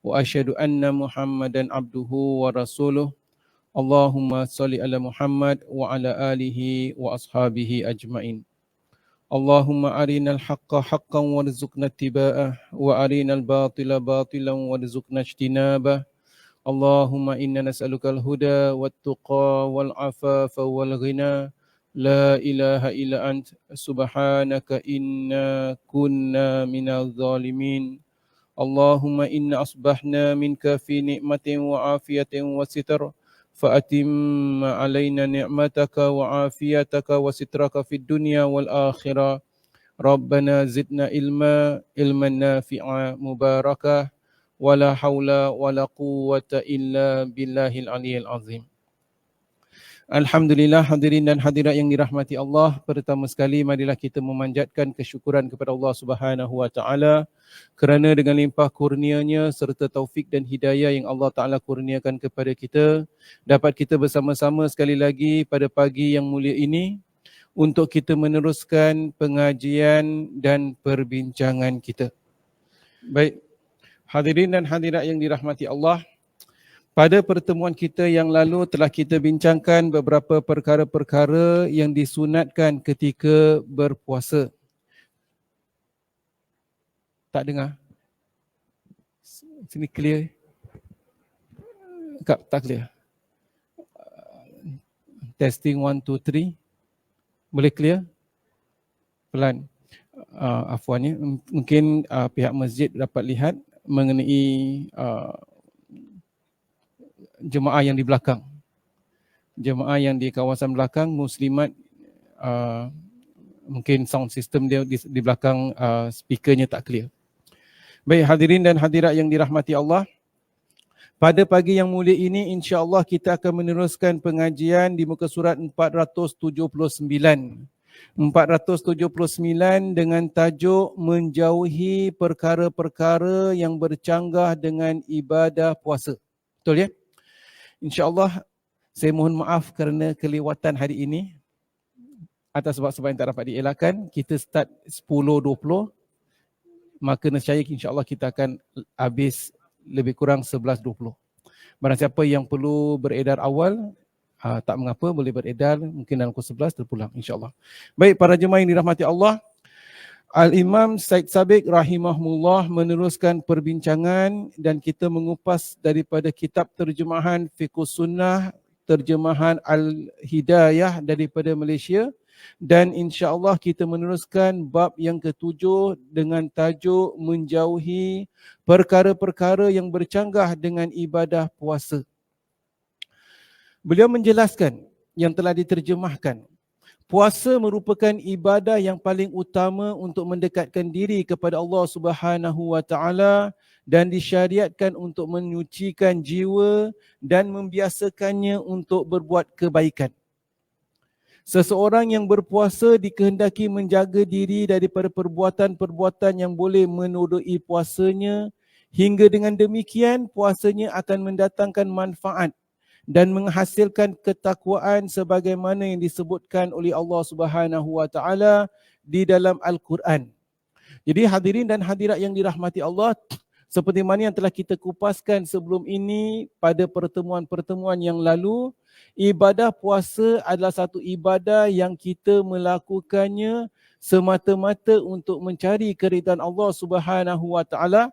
وأشهد أن محمدا عبده ورسوله. اللهم صل على محمد وعلى آله وأصحابه أجمعين. اللهم أرنا الحق حقا وارزقنا اتباعه وأرنا الباطل باطلا وارزقنا اجتنابه. اللهم إنا نسألك الهدى والتقى والعفاف والغنى. لا إله إلا أنت سبحانك إنا كنا من الظالمين. اللهم إنا أصبحنا منك في نعمة وعافية وستر، فأتم علينا نعمتك وعافيتك وسترك في الدنيا والآخرة. ربنا زدنا علما نافعا مباركا، ولا حول ولا قوة إلا بالله العلي العظيم. Alhamdulillah, hadirin dan hadirat yang dirahmati Allah. Pertama sekali marilah kita memanjatkan kesyukuran kepada Allah Subhanahu wa taala kerana dengan limpah kurnia-Nya serta taufik dan hidayah yang Allah Taala kurniakan kepada kita, dapat kita bersama-sama sekali lagi pada pagi yang mulia ini untuk kita meneruskan pengajian dan perbincangan kita. Baik, hadirin dan hadirat yang dirahmati Allah, pada pertemuan kita yang lalu telah kita bincangkan beberapa perkara-perkara yang disunatkan ketika berpuasa. Tak dengar? Sini clear? Tak clear? Testing 1, 2, 3. Boleh clear? Pelan. Afwan ya. Mungkin pihak masjid dapat lihat mengenai jemaah yang di belakang. Jemaah yang di kawasan belakang, muslimat, mungkin sound system dia di belakang speakernya tak clear. Baik, hadirin dan hadirat yang dirahmati Allah, pada pagi yang mulia ini insya-Allah kita akan meneruskan pengajian di muka surat 479. 479 dengan tajuk menjauhi perkara-perkara yang bercanggah dengan ibadah puasa. Betul ya? InsyaAllah saya mohon maaf kerana kelewatan hari ini atas sebab-sebab yang tak dapat dielakkan. Kita start 10.20, maka nescaya insyaAllah kita akan habis lebih kurang 11.20. Barang siapa yang perlu beredar awal, tak mengapa, boleh beredar mungkin dalam pukul 11 terpulang insyaAllah. Baik, para jemaah yang dirahmati Allah, Al-Imam Said Sabiq rahimahullah meneruskan perbincangan dan kita mengupas daripada kitab terjemahan Fiqh Sunnah, terjemahan Al-Hidayah daripada Malaysia, dan insya-Allah kita meneruskan bab yang ke-7 dengan tajuk menjauhi perkara-perkara yang bercanggah dengan ibadah puasa. Beliau menjelaskan yang telah diterjemahkan, puasa merupakan ibadah yang paling utama untuk mendekatkan diri kepada Allah Subhanahu wa taala dan disyariatkan untuk menyucikan jiwa dan membiasakannya untuk berbuat kebaikan. Seseorang yang berpuasa dikehendaki menjaga diri daripada perbuatan-perbuatan yang boleh menodai puasanya, hingga dengan demikian puasanya akan mendatangkan manfaat dan menghasilkan ketakwaan sebagaimana yang disebutkan oleh Allah Subhanahu wa taala di dalam Al-Quran. Jadi hadirin dan hadirat yang dirahmati Allah, seperti mana yang telah kita kupaskan sebelum ini pada pertemuan-pertemuan yang lalu, ibadah puasa adalah satu ibadah yang kita melakukannya semata-mata untuk mencari keridhaan Allah Subhanahu wa taala.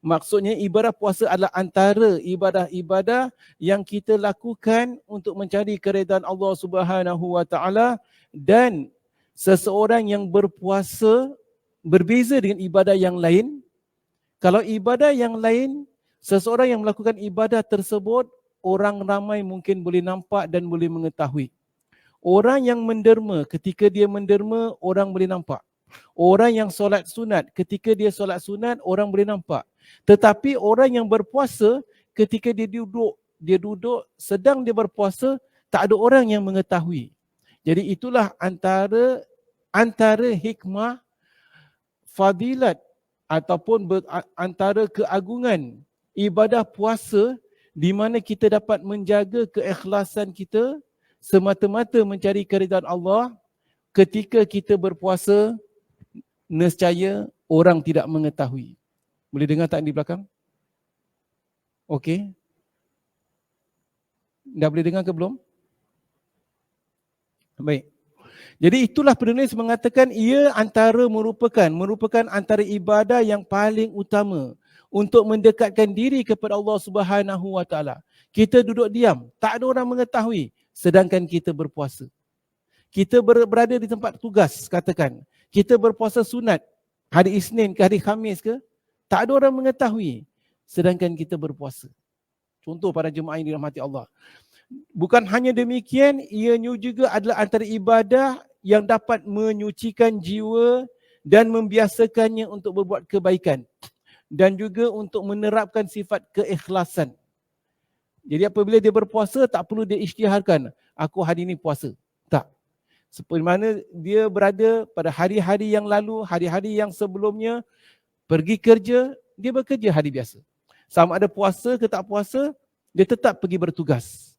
Maksudnya ibadah puasa adalah antara ibadah-ibadah yang kita lakukan untuk mencari keridhaan Allah Subhanahu wa taala, dan seseorang yang berpuasa berbeza dengan ibadah yang lain. Kalau ibadah yang lain, seseorang yang melakukan ibadah tersebut, orang ramai mungkin boleh nampak dan boleh mengetahui. Orang yang menderma, ketika dia menderma, orang boleh nampak. Orang yang solat sunat, ketika dia solat sunat, orang boleh nampak. Tetapi orang yang berpuasa, ketika dia duduk sedang dia berpuasa, tak ada orang yang mengetahui. Jadi itulah antara hikmah, fadilat ataupun antara keagungan ibadah puasa, di mana kita dapat menjaga keikhlasan kita semata-mata mencari keridhaan Allah. Ketika kita berpuasa, nescaya orang tidak mengetahui. Boleh dengar tak di belakang? Okey. Dah boleh dengar ke belum? Baik. Jadi itulah penulis mengatakan ia merupakan antara ibadah yang paling utama untuk mendekatkan diri kepada Allah Subhanahu Wa Taala. Kita duduk diam, tak ada orang mengetahui sedangkan kita berpuasa. Kita berada di tempat tugas, katakan. Kita berpuasa sunat hari Isnin ke hari Khamis ke, tak ada orang mengetahui sedangkan kita berpuasa. Contoh para jemaah yang dirahmati Allah. Bukan hanya demikian, ianya juga adalah antara ibadah yang dapat menyucikan jiwa dan membiasakannya untuk berbuat kebaikan dan juga untuk menerapkan sifat keikhlasan. Jadi apabila dia berpuasa, tak perlu dia isytiharkan, aku hari ini puasa. Tak. Seperti mana dia berada pada hari-hari yang lalu, hari-hari yang sebelumnya, pergi kerja, dia bekerja hari biasa. Sama ada puasa ke tak puasa, dia tetap pergi bertugas.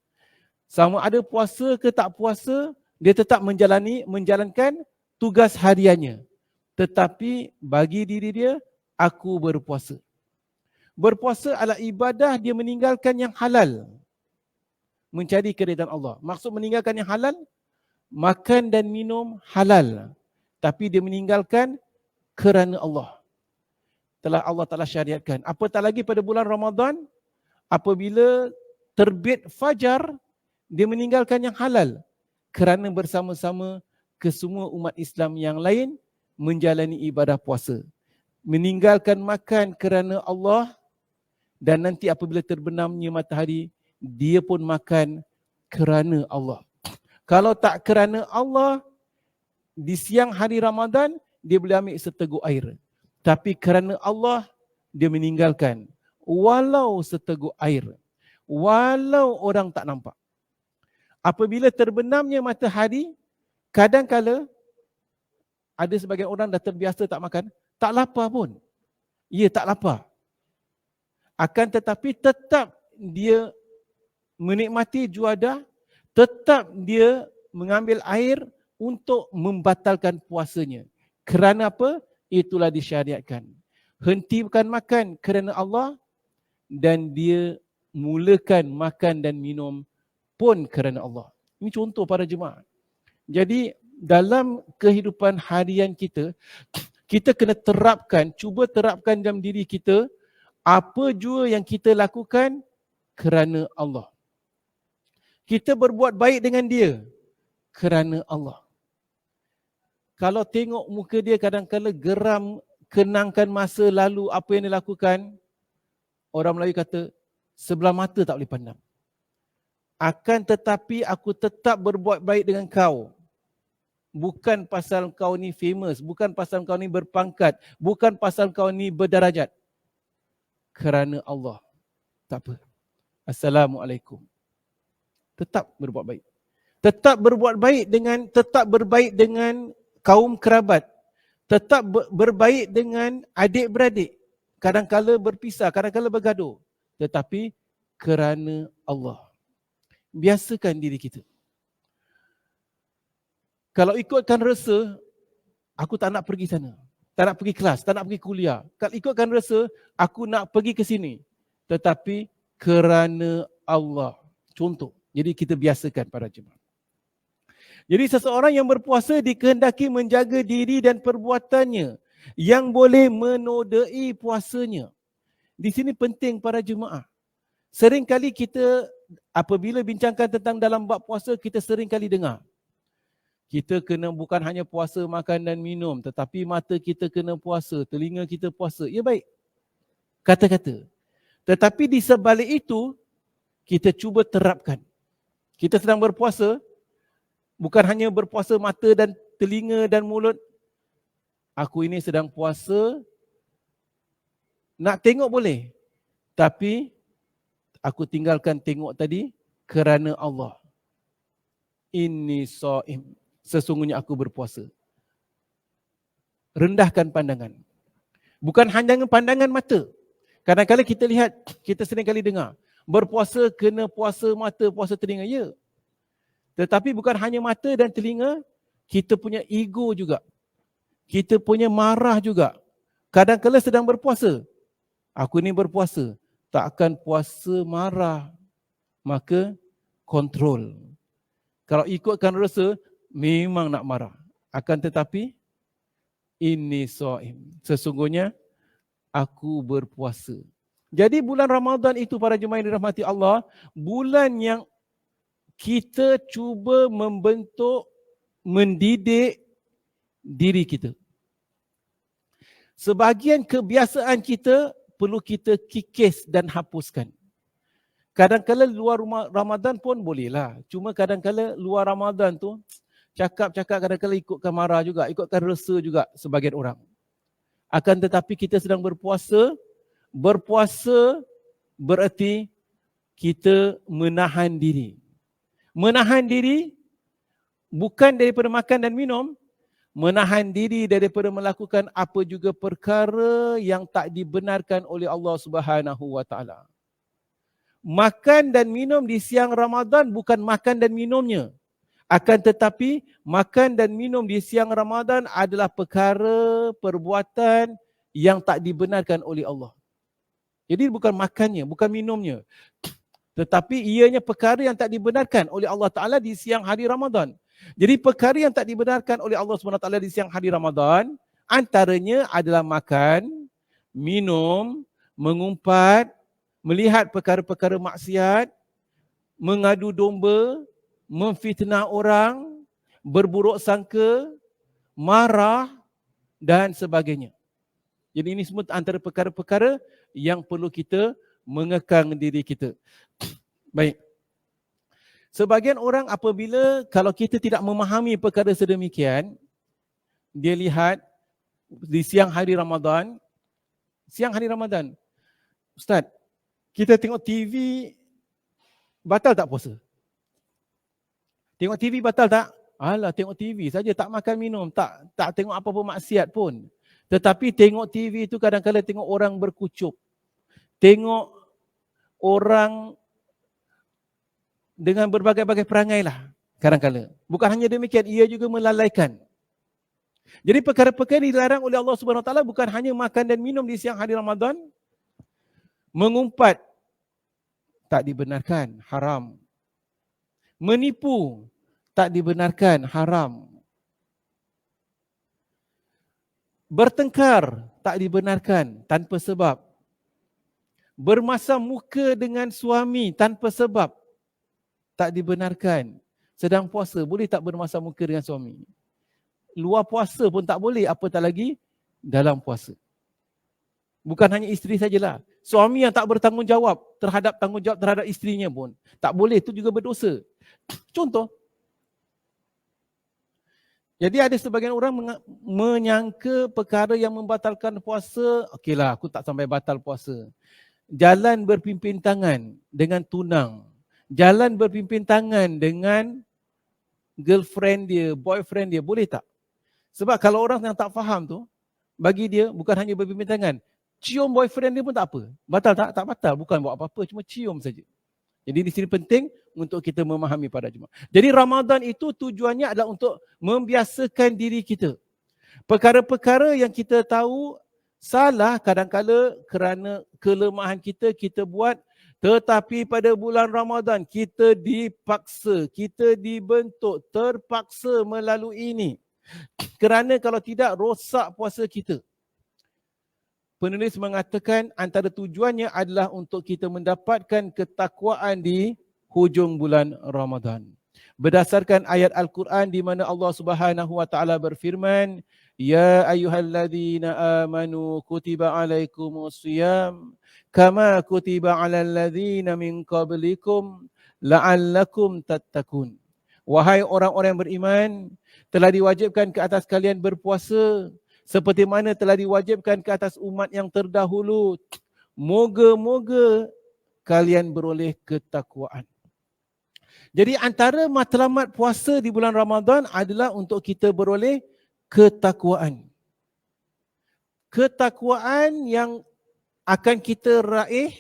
Sama ada puasa ke tak puasa, dia tetap menjalankan tugas hariannya. Tetapi bagi diri dia, aku berpuasa. Berpuasa adalah ibadah dia meninggalkan yang halal. Mencari keridaan Allah. Maksud meninggalkan yang halal, makan dan minum halal. Tapi dia meninggalkan kerana Allah. Telah Allah Ta'ala syariatkan. Apatah lagi pada bulan Ramadan, apabila terbit fajar, dia meninggalkan yang halal kerana bersama-sama kesemua umat Islam yang lain menjalani ibadah puasa. Meninggalkan makan kerana Allah dan nanti apabila terbenamnya matahari, dia pun makan kerana Allah. Kalau tak kerana Allah, di siang hari Ramadan, dia boleh ambil seteguk air. Tapi kerana Allah, dia meninggalkan walau seteguk air. Walau orang tak nampak. Apabila terbenamnya matahari, kadang-kala ada sebagian orang dah terbiasa tak makan, tak lapar pun. Ya, tak lapar. Akan tetapi tetap dia menikmati juadah, tetap dia mengambil air untuk membatalkan puasanya. Kerana apa? Itulah disyariatkan. Hentikan makan kerana Allah dan dia mulakan makan dan minum pun kerana Allah. Ini contoh para jemaah. Jadi dalam kehidupan harian kita, kita kena cuba terapkan dalam diri kita apa jua yang kita lakukan kerana Allah. Kita berbuat baik dengan dia kerana Allah. Kalau tengok muka dia kadang-kadang geram, kenangkan masa lalu apa yang dia lakukan, orang Melayu kata, sebelah mata tak boleh pandang. Akan tetapi aku tetap berbuat baik dengan kau. Bukan pasal kau ni famous, bukan pasal kau ni berpangkat, bukan pasal kau ni berdarajat. Kerana Allah. Tak apa. Assalamualaikum. Tetap berbuat baik. Tetap berbaik dengan kaum kerabat. Tetap berbaik dengan adik-beradik. Kadang-kala berpisah, kadang-kala bergaduh. Tetapi kerana Allah. Biasakan diri kita. Kalau ikutkan rasa, aku tak nak pergi sana. Tak nak pergi kelas, tak nak pergi kuliah. Kalau ikutkan rasa, aku nak pergi ke sini. Tetapi kerana Allah. Contoh. Jadi kita biasakan para jemaah. Jadi seseorang yang berpuasa dikehendaki menjaga diri dan perbuatannya yang boleh menodai puasanya. Di sini penting para jemaah. Seringkali kita apabila bincangkan tentang dalam bab puasa, kita seringkali dengar. Kita kena bukan hanya puasa makan dan minum, tetapi mata kita kena puasa, telinga kita puasa. Ya baik, kata-kata. Tetapi di sebalik itu, kita cuba terapkan. Kita sedang berpuasa, bukan hanya berpuasa mata dan telinga dan mulut. Aku ini sedang puasa, nak tengok boleh. Tapi aku tinggalkan tengok tadi kerana Allah. Inni shaim. Sesungguhnya aku berpuasa. Rendahkan pandangan. Bukan hanya pandangan mata. Kadang-kadang kita lihat, kita sering kali dengar, berpuasa kena puasa mata, puasa telinga. Ya. Tetapi bukan hanya mata dan telinga, kita punya ego juga. Kita punya marah juga. Kadang-kadang sedang berpuasa. Aku ni berpuasa. takkan puasa marah, maka kontrol. Kalau ikutkan rasa, memang nak marah. Akan tetapi, ini shaim. Sesungguhnya, aku berpuasa. Jadi bulan Ramadan itu para jemaah yang dirahmati Allah, bulan yang kita cuba membentuk, mendidik diri kita. Sebahagian kebiasaan kita perlu kita kikis dan hapuskan. Kadang-kadang luar Ramadan pun bolehlah. Cuma kadang-kadang luar Ramadan tu cakap-cakap kadang-kadang ikutkan marah juga, ikutkan rasa juga sebagian orang. Akan tetapi kita sedang berpuasa. Berpuasa berarti kita menahan diri. Menahan diri bukan daripada makan dan minum, menahan diri daripada melakukan apa juga perkara yang tak dibenarkan oleh Allah Subhanahu wa taala. Makan dan minum di siang Ramadan bukan makan dan minumnya. Akan tetapi makan dan minum di siang Ramadan adalah perkara, perbuatan yang tak dibenarkan oleh Allah. Jadi bukan makannya, bukan minumnya. Tetapi ianya perkara yang tak dibenarkan oleh Allah Ta'ala di siang hari Ramadan. Jadi perkara yang tak dibenarkan oleh Allah SWT di siang hari Ramadan, antaranya adalah makan, minum, mengumpat, melihat perkara-perkara maksiat, mengadu domba, memfitnah orang, berburuk sangka, marah dan sebagainya. Jadi ini semua antara perkara-perkara yang perlu kita mengekang diri kita. Baik. Sebagian orang apabila kalau kita tidak memahami perkara sedemikian, dia lihat di siang hari Ramadan, Ustaz, kita tengok TV, batal tak puasa? Tengok TV batal tak? Alah, tengok TV saja, tak makan minum, tak tengok apa-apa maksiat pun. Tetapi tengok TV itu kadang-kadang tengok orang berkucuk. Tengok orang dengan berbagai-bagai perangai lah kadang-kadang. Bukan hanya demikian, ia juga melalaikan. Jadi perkara-perkara dilarang oleh Allah Subhanahu Wa Taala bukan hanya makan dan minum di siang hari Ramadan. Mengumpat tak dibenarkan, haram. Menipu tak dibenarkan, haram. Bertengkar tak dibenarkan tanpa sebab. Bermasam muka dengan suami tanpa sebab tak dibenarkan. Sedang puasa, boleh tak bermasam muka dengan suami? Luar puasa pun tak boleh, apatah lagi dalam puasa. Bukan hanya isteri sajalah. Suami yang tak bertanggungjawab terhadap tanggungjawab terhadap isterinya pun tak boleh, itu juga berdosa. Contoh, jadi ada sebagian orang menyangka perkara yang membatalkan puasa, okeylah aku tak sampai batal puasa. Jalan berpimpin tangan dengan tunang. Jalan berpimpin tangan dengan girlfriend dia, boyfriend dia, boleh tak? Sebab kalau orang yang tak faham tu, bagi dia bukan hanya berpimpin tangan, cium boyfriend dia pun tak apa. Batal tak? Tak batal, bukan buat apa-apa, cuma cium saja. Jadi di sini penting untuk kita memahami para jemaah. Jadi Ramadan itu tujuannya adalah untuk membiasakan diri kita. Perkara-perkara yang kita tahu salah kadang-kala kerana kelemahan kita buat, tetapi pada bulan Ramadan kita dipaksa, kita dibentuk, terpaksa melalui ini. Kerana kalau tidak rosak puasa kita. Penulis mengatakan antara tujuannya adalah untuk kita mendapatkan ketakwaan di hujung bulan Ramadan. Berdasarkan ayat Al-Quran di mana Allah Subhanahu wa taala berfirman, "Ya ayyuhalladzina amanu kutiba alaikumus shiyam kama kutiba alal ladzina min qablikum la'allakum tattaqun." Wahai orang-orang yang beriman, telah diwajibkan ke atas kalian berpuasa seperti mana telah diwajibkan ke atas umat yang terdahulu. Moga-moga kalian beroleh ketakwaan. Jadi antara matlamat puasa di bulan Ramadan adalah untuk kita beroleh ketakwaan. Ketakwaan yang akan kita raih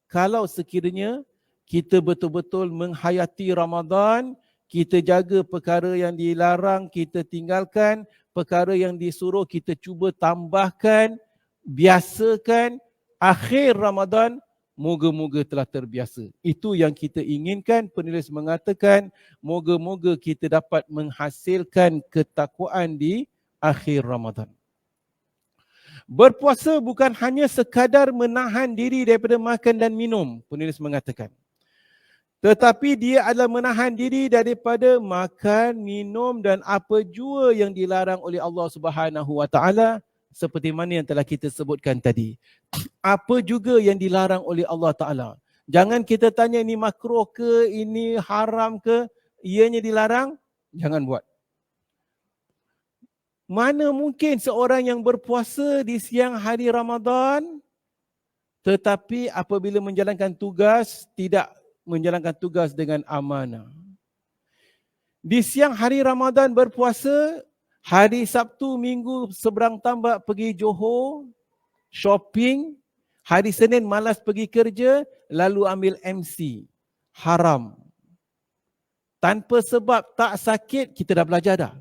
kalau sekiranya kita betul-betul menghayati Ramadan, kita jaga perkara yang dilarang, kita tinggalkan, perkara yang disuruh kita cuba tambahkan, biasakan akhir Ramadan, moga-moga telah terbiasa. Itu yang kita inginkan. Penulis mengatakan, moga-moga kita dapat menghasilkan ketakwaan di akhir Ramadan. Berpuasa bukan hanya sekadar menahan diri daripada makan dan minum, penulis mengatakan. Tetapi dia adalah menahan diri daripada makan, minum dan apa jua yang dilarang oleh Allah Subhanahu Wa Taala, seperti mana yang telah kita sebutkan tadi. Apa juga yang dilarang oleh Allah Taala. Jangan kita tanya ini makruh ke, ini haram ke, ianya dilarang, jangan buat. Mana mungkin seorang yang berpuasa di siang hari Ramadan tetapi apabila menjalankan tugas tidak menjalankan tugas dengan amanah. Di siang hari Ramadan berpuasa, hari Sabtu, Minggu seberang tambak pergi Johor, shopping, hari Senin malas pergi kerja, lalu ambil MC. Haram. Tanpa sebab tak sakit, kita dah belajar dah.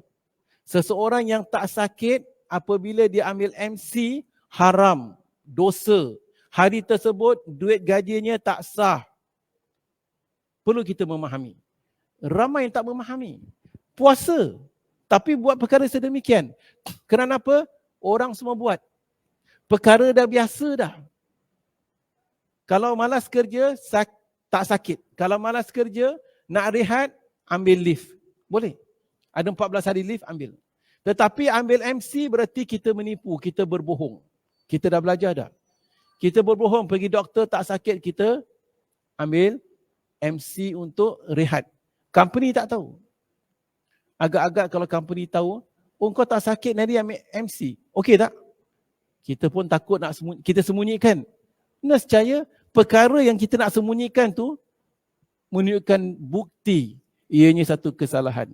Seseorang yang tak sakit, apabila dia ambil MC, haram, dosa. Hari tersebut, duit gajinya tak sah. Perlu kita memahami. Ramai yang tak memahami. Puasa, tapi buat perkara sedemikian. Kerana apa? Orang semua buat. Perkara dah biasa dah. Kalau malas kerja, tak sakit. Kalau malas kerja, nak rehat, ambil leave. Boleh. Ada 14 hari leave, ambil. Tetapi ambil MC berarti kita menipu, kita berbohong. Kita dah belajar dah. Kita berbohong, pergi doktor tak sakit, kita ambil MC untuk rehat. Company tak tahu. Agak-agak kalau company tahu, oh kau tak sakit nanti ambil MC. Okey tak? Kita pun takut nak kita sembunyikan. Nescaya perkara yang kita nak sembunyikan tu menunjukkan bukti ianya satu kesalahan.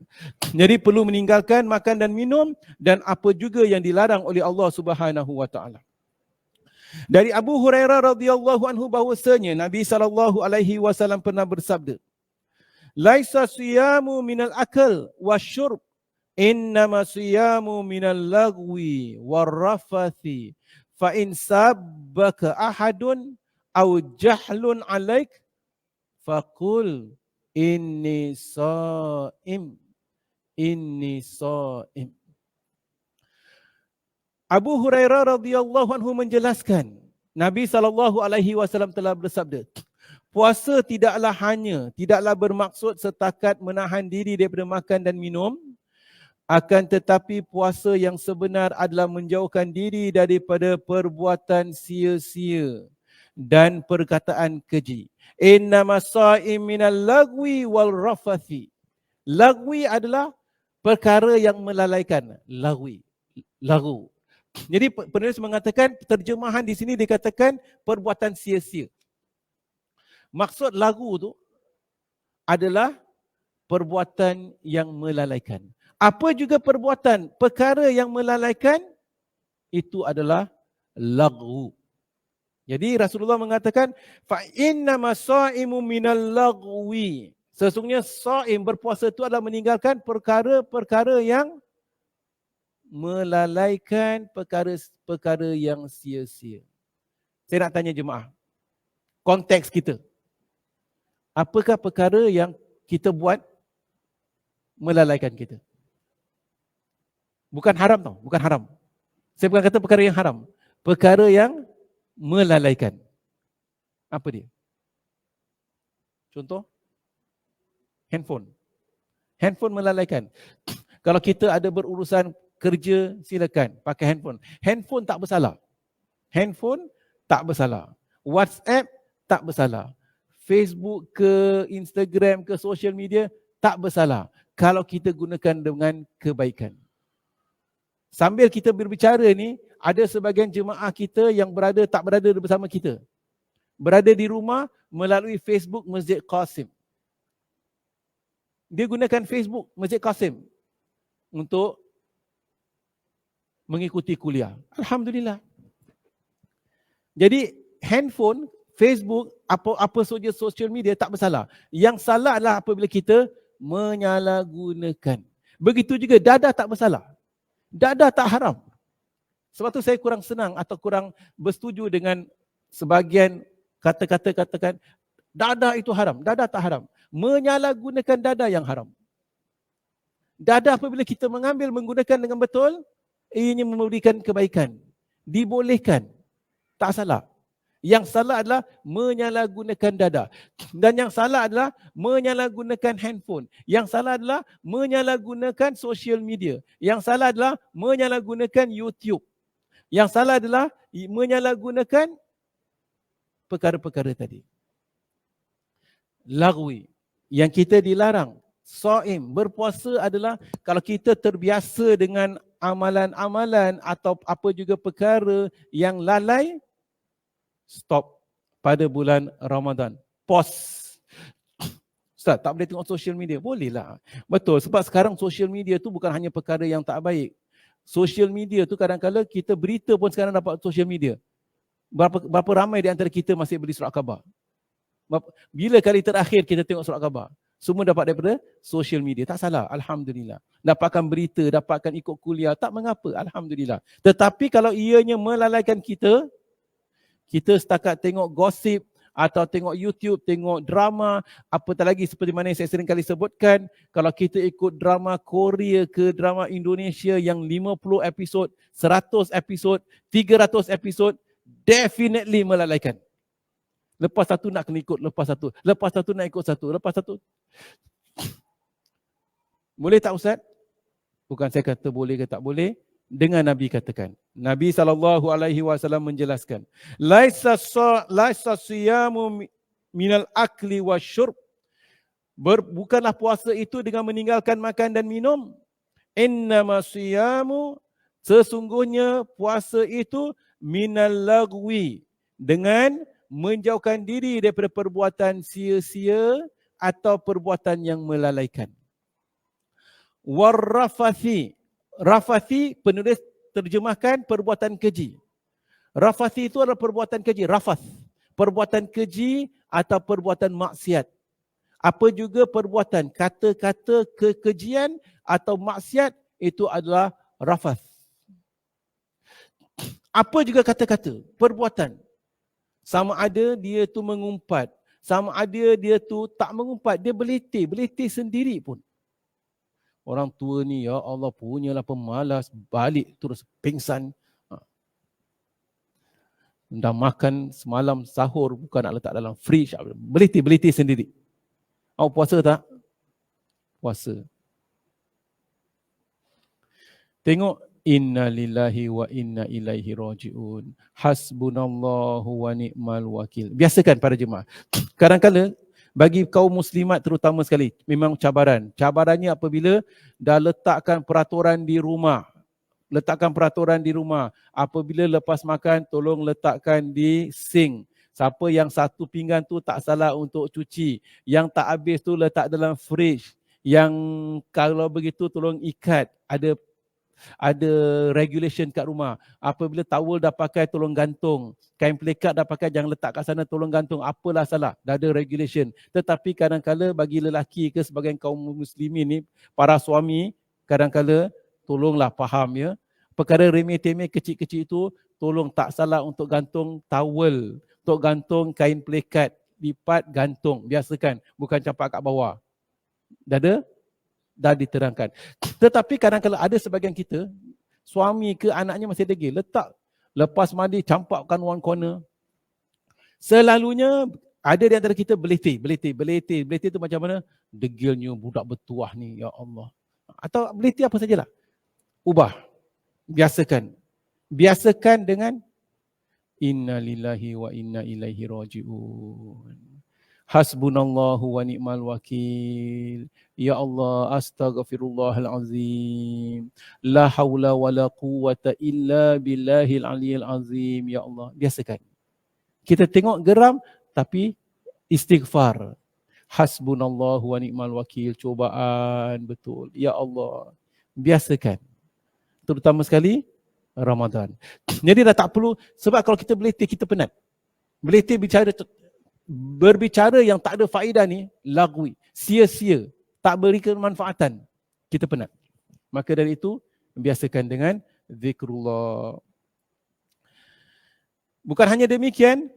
Jadi perlu meninggalkan makan dan minum dan apa juga yang dilarang oleh Allah Subhanahu Wa Taala. Dari Abu Hurairah radhiyallahu anhu bahwasanya Nabi SAW pernah bersabda, "Laisa siyamu minal akal wasyurb, innama siyamu minal lagwi warrafathi, fa in sabbaka ahadun aw jahlun alaik, faqul inni shaim, inni shaim." Abu Hurairah radhiyallahu anhu menjelaskan, Nabi SAW telah bersabda, puasa tidaklah bermaksud setakat menahan diri daripada makan dan minum, akan tetapi puasa yang sebenar adalah menjauhkan diri daripada perbuatan sia-sia dan perkataan keji. Innamas shaim minal lagwi wal rafathi. Lagwi adalah perkara yang melalaikan, lagu. Jadi penulis mengatakan terjemahan di sini dikatakan perbuatan sia-sia. Maksud lagu tu adalah perbuatan yang melalaikan. Apa juga perbuatan, perkara yang melalaikan, itu adalah lagu. Jadi Rasulullah mengatakan fa innama shaimu minal lagwi. Sesungguhnya shaim berpuasa itu adalah meninggalkan perkara-perkara yang melalaikan perkara-perkara yang sia-sia. Saya nak tanya jemaah, konteks kita. Apakah perkara yang kita buat melalaikan kita? Bukan haram tau, bukan haram. Saya bukan kata perkara yang haram. Perkara yang melalaikan. Apa dia? Contoh? Handphone. Handphone melalaikan. Kalau kita ada berurusan kerja, silakan pakai handphone. Handphone tak bersalah. Handphone tak bersalah. WhatsApp tak bersalah. Facebook ke Instagram ke social media tak bersalah kalau kita gunakan dengan kebaikan. Sambil kita berbicara ni, ada sebagian jemaah kita yang tak berada bersama kita. Berada di rumah melalui Facebook Masjid Qasim. Dia gunakan Facebook Masjid Qasim untuk mengikuti kuliah. Alhamdulillah. Jadi handphone, Facebook, apa saja social media tak bersalah. Yang salah adalah apabila kita menyalahgunakan. Begitu juga dadah tak bersalah. Dadah tak haram. Sebab tu saya kurang senang atau kurang bersetuju dengan sebahagian kata-kata katakan dada itu haram. Dada tak haram. Menyalahgunakan dada yang haram. Dada apabila kita mengambil menggunakan dengan betul, ianya memberikan kebaikan. Dibolehkan. Tak salah. Yang salah adalah menyalahgunakan dada. Dan yang salah adalah menyalahgunakan handphone. Yang salah adalah menyalahgunakan social media. Yang salah adalah menyalahgunakan YouTube. Yang salah adalah menyalahgunakan perkara-perkara tadi. Lagwi. Yang kita dilarang. Shaim, berpuasa adalah kalau kita terbiasa dengan amalan-amalan atau apa juga perkara yang lalai, stop pada bulan Ramadan. Pause. Ustaz, tak boleh tengok social media? Boleh lah. Betul, sebab sekarang social media tu bukan hanya perkara yang tak baik. Social media tu kadang-kadang kita berita pun sekarang dapat social media. Berapa ramai di antara kita masih beli surat khabar? Bila kali terakhir kita tengok surat khabar? Semua dapat daripada social media. Tak salah, Alhamdulillah. Dapatkan berita, dapatkan ikut kuliah, tak mengapa, Alhamdulillah. Tetapi kalau ianya melalaikan kita setakat tengok gosip atau tengok YouTube, tengok drama, apatah lagi seperti mana yang saya sering kali sebutkan, kalau kita ikut drama Korea ke drama Indonesia yang 50 episod, 100 episod, 300 episod, definitely melalaikan. Lepas satu nak kena ikut, lepas satu nak ikut satu, lepas satu. Boleh tak Ustaz? Bukan saya kata boleh ke tak boleh. Dengan Nabi katakan. Nabi SAW menjelaskan. Laisa siyamu minal akli wa syurb. Bukanlah puasa itu dengan meninggalkan makan dan minum. Innama siyamu, sesungguhnya puasa itu minal lagwi. Dengan menjauhkan diri daripada perbuatan sia-sia atau perbuatan yang melalaikan. Warrafathi. Rafathi, penulis terjemahkan perbuatan keji. Rafathi itu adalah perbuatan keji. Rafath, perbuatan keji atau perbuatan maksiat. Apa juga perbuatan, kata-kata kekejian atau maksiat, itu adalah rafath. Apa juga kata-kata, perbuatan. Sama ada dia tu mengumpat, sama ada dia tu tak mengumpat, dia beletih sendiri pun. Orang tua ni, ya Allah, punyalah pemalas, balik terus pingsan. Dah makan semalam sahur, bukan nak letak dalam fridge, beletih sendiri. Awak puasa tak? Puasa. Tengok, inna lillahi wa inna ilaihi raji'un. Hasbunallahu wa ni'mal wakil. Biasakan para jemaah. Kadang-kadang bagi kaum muslimat terutama sekali, memang cabaran. Cabarannya apabila dah letakkan peraturan di rumah. Apabila lepas makan, tolong letakkan di sink. Siapa yang satu pinggan tu tak salah untuk cuci. Yang tak habis tu letak dalam fridge. Yang kalau begitu tolong ikat. Ada regulation kat rumah. Apabila towel dah pakai, tolong gantung. Kain pelikat dah pakai, jangan letak kat sana, tolong gantung. Apalah salah, dah ada regulation. Tetapi kadang-kadang bagi lelaki ke sebagian kaum muslimin ni, para suami, kadang-kadang tolonglah faham ya. Perkara remeh-temeh kecil-kecil itu, tolong tak salah untuk gantung towel, untuk gantung kain pelikat, lipat, gantung. Biasakan, bukan campak kat bawah. Dah diterangkan. Tetapi kadang-kadang ada sebagian kita, suami ke anaknya masih degil, letak lepas mandi campakkan one corner. Selalunya ada di antara kita beletih tu macam mana? Degilnya budak bertuah ni, ya Allah. Atau beletih apa sajalah. Ubah. Biasakan dengan inna lillahi wa inna ilaihi raji'un. Hasbunallahu wa ni'mal wakil. Ya Allah, astaghfirullahalazim. La hawla wa la quwwata illa billahil aliyil azim. Ya Allah, biasakan. Kita tengok geram, tapi istighfar. Hasbunallahu wa ni'mal wakil. Cubaan betul. Ya Allah, biasakan. Terutama sekali Ramadan. Jadi dah tak perlu, sebab kalau kita beletih, kita penat. Beletih berbicara yang tak ada faedah ni, lagwi, sia-sia, tak beri kemanfaatan, kita penat. Maka dari itu, biasakan dengan zikrullah. Bukan hanya demikian,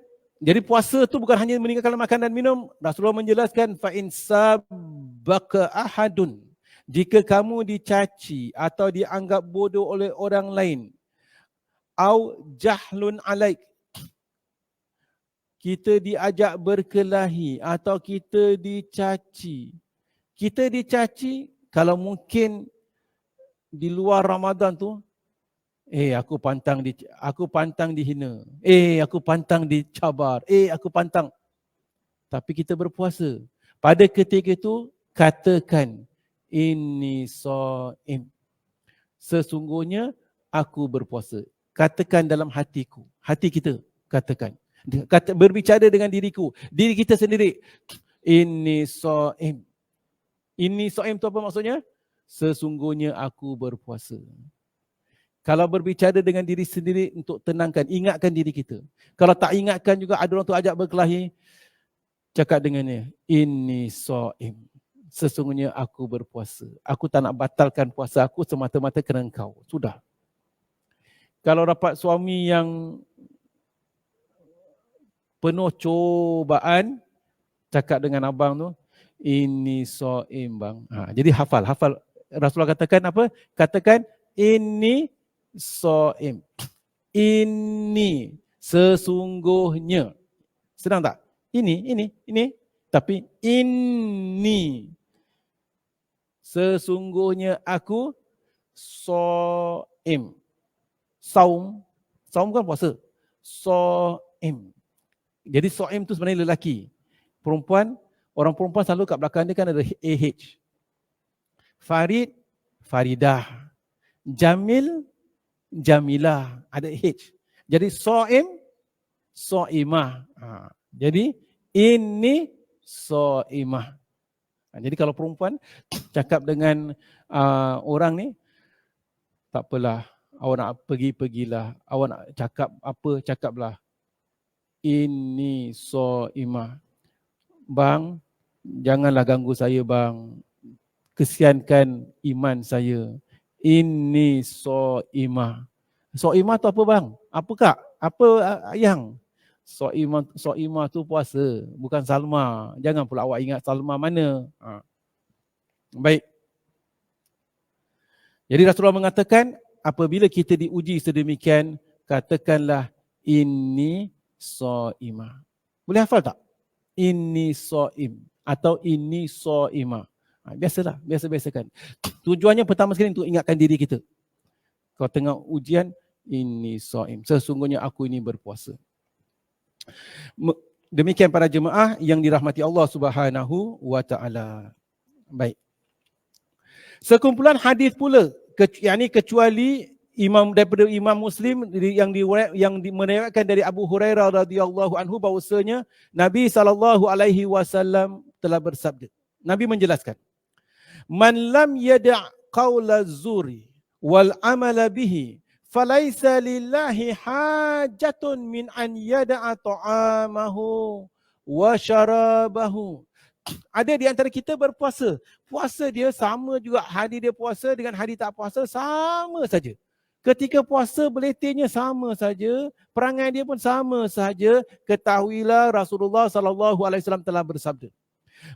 Jadi puasa tu bukan hanya meninggalkan makan dan minum. Rasulullah menjelaskan fa in sabaka ahadun, jika kamu dicaci atau dianggap bodoh oleh orang lain, au jahlun alaik, kita diajak berkelahi atau kita dicaci. Kita dicaci kalau mungkin di luar Ramadan tu, aku pantang dihina. Aku pantang dicabar. Aku pantang. Tapi kita berpuasa. Pada ketika itu katakan inni shaim. Sesungguhnya aku berpuasa. Katakan dalam hatiku. Hati kita katakan. Berbicara dengan diriku. Diri kita sendiri. Inni shaim. Inni shaim tu apa maksudnya? Sesungguhnya aku berpuasa. Kalau berbicara dengan diri sendiri untuk tenangkan, ingatkan diri kita. Kalau tak ingatkan juga ada orang tu ajak berkelahi, cakap dengannya, inni shaim. Sesungguhnya aku berpuasa. Aku tak nak batalkan puasa aku semata-mata kerana engkau. Sudah. Kalau dapat suami yang penuh cobaan, cakap dengan abang tu, inni shaim bang. Jadi hafal. Rasulullah katakan apa? Katakan inni shaim. Ini sesungguhnya. Senang tak? Ini. Tapi ini sesungguhnya aku shaim. Saum kan puasa. Shaim. Jadi shaim tu sebenarnya lelaki. Orang perempuan selalu kat belakang dia kan ada AH. Farid, Faridah. Jamil, Jamilah, ada H. Jadi shaim, shaimah. Jadi ini shaimah. Jadi kalau perempuan cakap dengan orang ni, tak apalah, awak nak pergilah, awak nak cakap apa, cakaplah. Ini shaimah. Bang, janganlah ganggu saya bang. Kesiankan iman saya. Ini shaimah. Shaimah tu apa bang? Apa kak? Apa yang? Shaimah tu puasa, bukan Salma. Jangan pula awak ingat Salma mana. Baik. Jadi Rasulullah mengatakan, apabila kita diuji sedemikian, katakanlah ini shaimah. Boleh hafal tak? Ini shaim atau ini shaimah. Biasalah, biasa-biasakan. Tujuannya pertama sekali untuk ingatkan diri kita. Kalau tengah ujian, ini shaim. Sesungguhnya aku ini berpuasa. Demikian para jemaah yang dirahmati Allah Subhanahu wa taala. Baik. Sekumpulan hadis pula, kecuali daripada Imam Muslim yang meriwayatkan dari Abu Hurairah radhiyallahu anhu bahwasanya Nabi SAW telah bersabda. Nabi menjelaskan, man lam yada' qawla zuri wal amala bihi falaisa lillahi hajatun min an yada'a ta'amahu wa syarabahu. Ada di antara kita berpuasa. Puasa dia sama juga, hari dia puasa dengan hari tak puasa sama saja. Ketika puasa beletihnya sama saja, perangai dia pun sama saja. Ketahuilah Rasulullah SAW telah bersabda,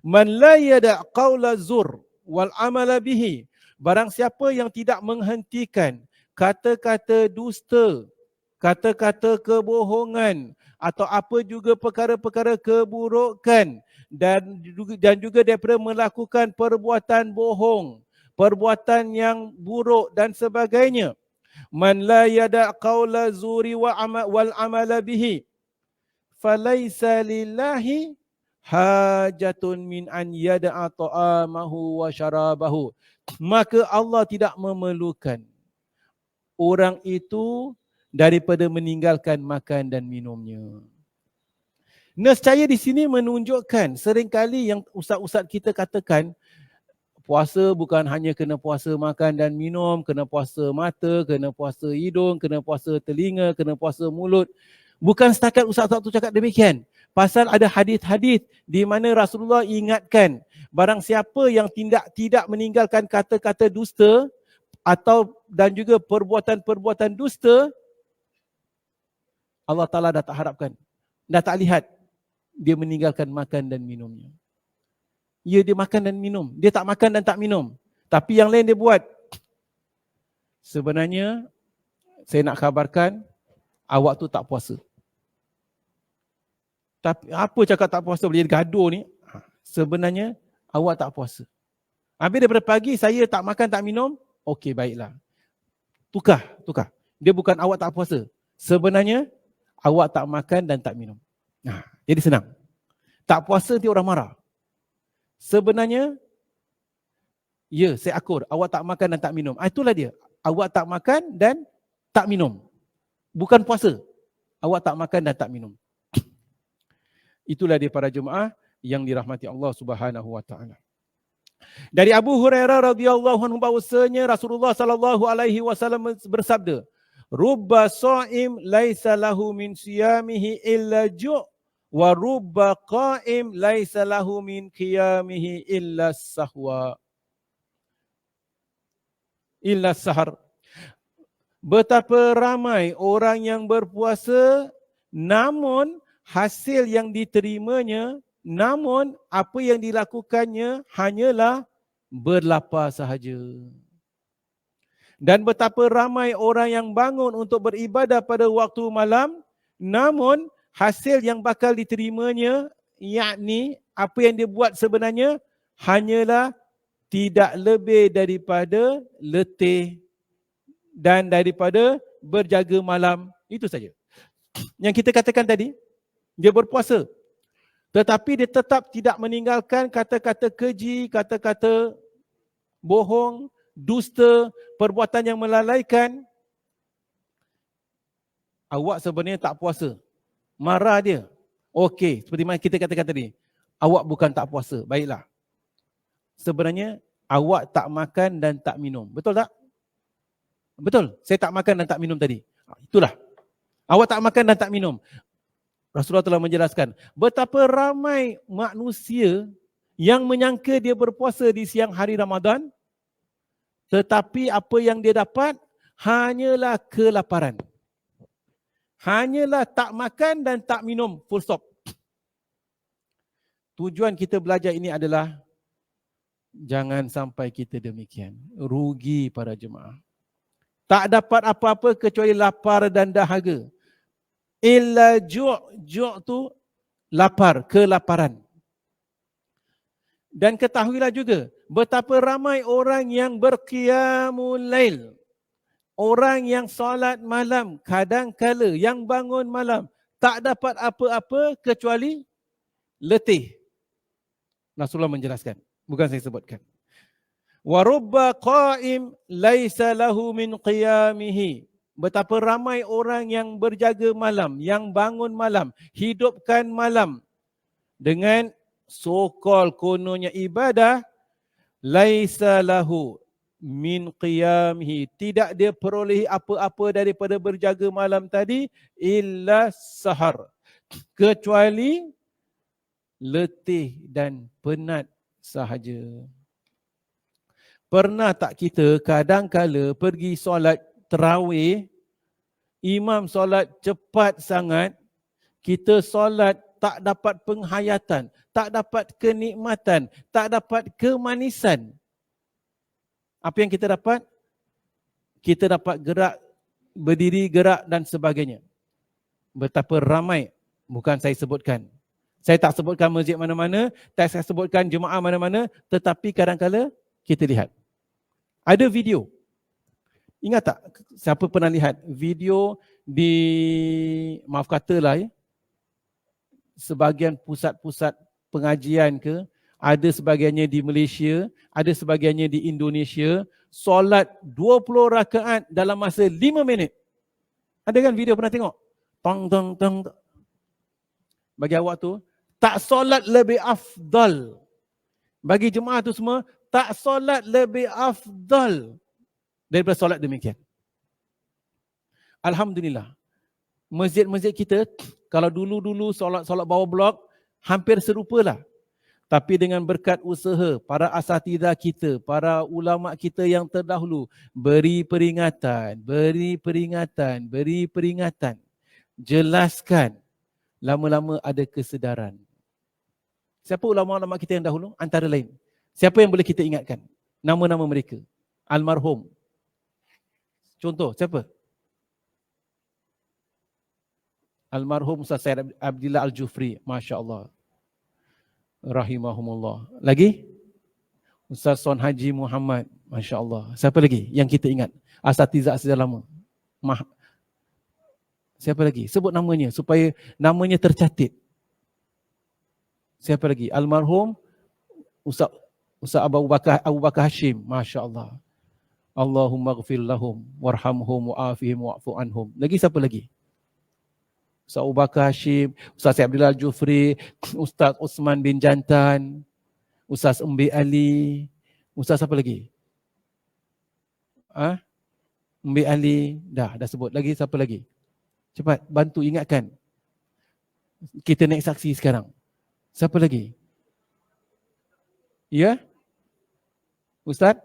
man la yada' qawla zur wal amala bihi, barang siapa yang tidak menghentikan kata-kata dusta, kata-kata kebohongan atau apa juga perkara-perkara keburukan dan juga daripada melakukan perbuatan bohong, perbuatan yang buruk dan sebagainya. Man la yada' qawla zuri wal amala bihi falaisa lillahi hajatun min an yada'a ta'amahu wa syarabahu. Maka Allah tidak memerlukan orang itu daripada meninggalkan makan dan minumnya. Nescaya di sini menunjukkan seringkali yang ustaz-ustaz kita katakan puasa bukan hanya kena puasa makan dan minum, kena puasa mata, kena puasa hidung, kena puasa telinga, kena puasa mulut. Bukan setakat ustaz-ustaz tu cakap demikian. Pasal ada hadis-hadis di mana Rasulullah ingatkan barang siapa yang tidak meninggalkan kata-kata dusta dan juga perbuatan-perbuatan dusta, Allah Ta'ala dah tak harapkan dah tak lihat dia meninggalkan makan dan minumnya. Ya, dia makan dan minum. Dia tak makan dan tak minum. Tapi yang lain dia buat. Sebenarnya, saya nak khabarkan, awak tu tak puasa. Tapi apa cakap tak puasa boleh jadi gaduh ni? Sebenarnya, awak tak puasa. Habis daripada pagi, saya tak makan, tak minum. Okey, baiklah. Tukar. Dia bukan awak tak puasa. Sebenarnya, awak tak makan dan tak minum. Jadi senang. Tak puasa nanti orang marah. Sebenarnya, ya, saya akur. Awak tak makan dan tak minum. Itulah dia. Awak tak makan dan tak minum. Bukan puasa. Awak tak makan dan tak minum. Itulah dia para jemaah yang dirahmati Allah Subhanahu wa taala. Dari Abu Hurairah radhiyallahu anhu bahwasanya Rasulullah sallallahu alaihi wasallam bersabda, "Rubba sha'im laisa lahu min siyamihi illa ju' wa rubba qa'im laisa lahu min qiyamihi illa sahwa." Illa sahar. Betapa ramai orang yang berpuasa namun hasil yang diterimanya, namun apa yang dilakukannya hanyalah berlapar sahaja. Dan betapa ramai orang yang bangun untuk beribadah pada waktu malam, namun hasil yang bakal diterimanya, yakni apa yang dia buat sebenarnya hanyalah tidak lebih daripada letih dan daripada berjaga malam. Itu saja. Yang kita katakan tadi, dia berpuasa. Tetapi dia tetap tidak meninggalkan kata-kata keji, kata-kata bohong, dusta, perbuatan yang melalaikan. Awak sebenarnya tak puasa. Marah dia. Okey, seperti mana kita katakan tadi. Awak bukan tak puasa. Baiklah. Sebenarnya awak tak makan dan tak minum. Betul tak? Betul. Saya tak makan dan tak minum tadi. Itulah. Awak tak makan dan tak minum. Rasulullah telah menjelaskan betapa ramai manusia yang menyangka dia berpuasa di siang hari Ramadan, tetapi apa yang dia dapat hanyalah kelaparan. Hanyalah tak makan dan tak minum. Full stop. Tujuan kita belajar ini adalah jangan sampai kita demikian. Rugi para jemaah. Tak dapat apa-apa kecuali lapar dan dahaga. Illa ju' tu lapar, kelaparan. Dan ketahuilah juga betapa ramai orang yang berqiyamul lail. Orang yang solat malam, kadang-kala yang bangun malam, tak dapat apa-apa kecuali letih. Rasulullah menjelaskan, bukan saya sebutkan. Wa rubba qa'im laisa lahu min qiyamihi. Betapa ramai orang yang berjaga malam, yang bangun malam, hidupkan malam dengan so-called kononnya ibadah, laisa lahu min qiyamihi. Tidak dia peroleh apa-apa daripada berjaga malam tadi, illa sahar. Kecuali letih dan penat sahaja. Pernah tak kita kadang-kala pergi solat tarawih, imam solat cepat sangat, kita solat tak dapat penghayatan, tak dapat kenikmatan, tak dapat kemanisan. Apa yang kita dapat? Kita dapat gerak, berdiri, gerak dan sebagainya. Betapa ramai, bukan saya sebutkan. Saya tak sebutkan masjid mana-mana, tak saya sebutkan jemaah mana-mana, tetapi kadang-kala kita lihat. Ada video. Ingat tak, siapa pernah lihat video di, maaf katalah ya, sebahagian pusat-pusat pengajian ke, ada sebahagiannya di Malaysia, ada sebahagiannya di Indonesia, solat 20 rakaat dalam masa 5 minit. Ada kan video pernah tengok? Tong tong tong. Bagi awak tu, tak solat lebih afdal. Bagi jemaah tu semua, tak solat lebih afdal daripada solat demikian. Alhamdulillah. Masjid-masjid kita, kalau dulu-dulu solat bawah blok, hampir serupalah. Tapi dengan berkat usaha para asatidzah kita, para ulama kita yang terdahulu, beri peringatan. Jelaskan lama-lama ada kesedaran. Siapa ulama-ulama kita yang dahulu? Antara lain. Siapa yang boleh kita ingatkan? Nama-nama mereka. Almarhum. Contoh, siapa? Almarhum Ustaz Syed Abdillah Al-Jufri. Masya Allah. Rahimahumullah. Lagi? Ustaz Son Haji Muhammad. Masya Allah. Siapa lagi yang kita ingat? Asatizah sejak lama. Siapa lagi? Sebut namanya supaya namanya tercatat. Siapa lagi? Almarhum Ustaz Abu Bakar Hashim. Masya Allah. Allahumma ghfir lahum warhamhum wa'afihim wa'fu anhum. Lagi siapa lagi? Ustaz Abu Bakar Hashim, Ustaz Abdullah Al-Jufri, Ustaz Osman bin Jantan, Ustaz Umbi Ali, Ustaz apa lagi? Umbi Ali, dah sebut. Lagi siapa lagi? Cepat, bantu ingatkan. Kita naik saksi sekarang. Siapa lagi? Ya? Ustaz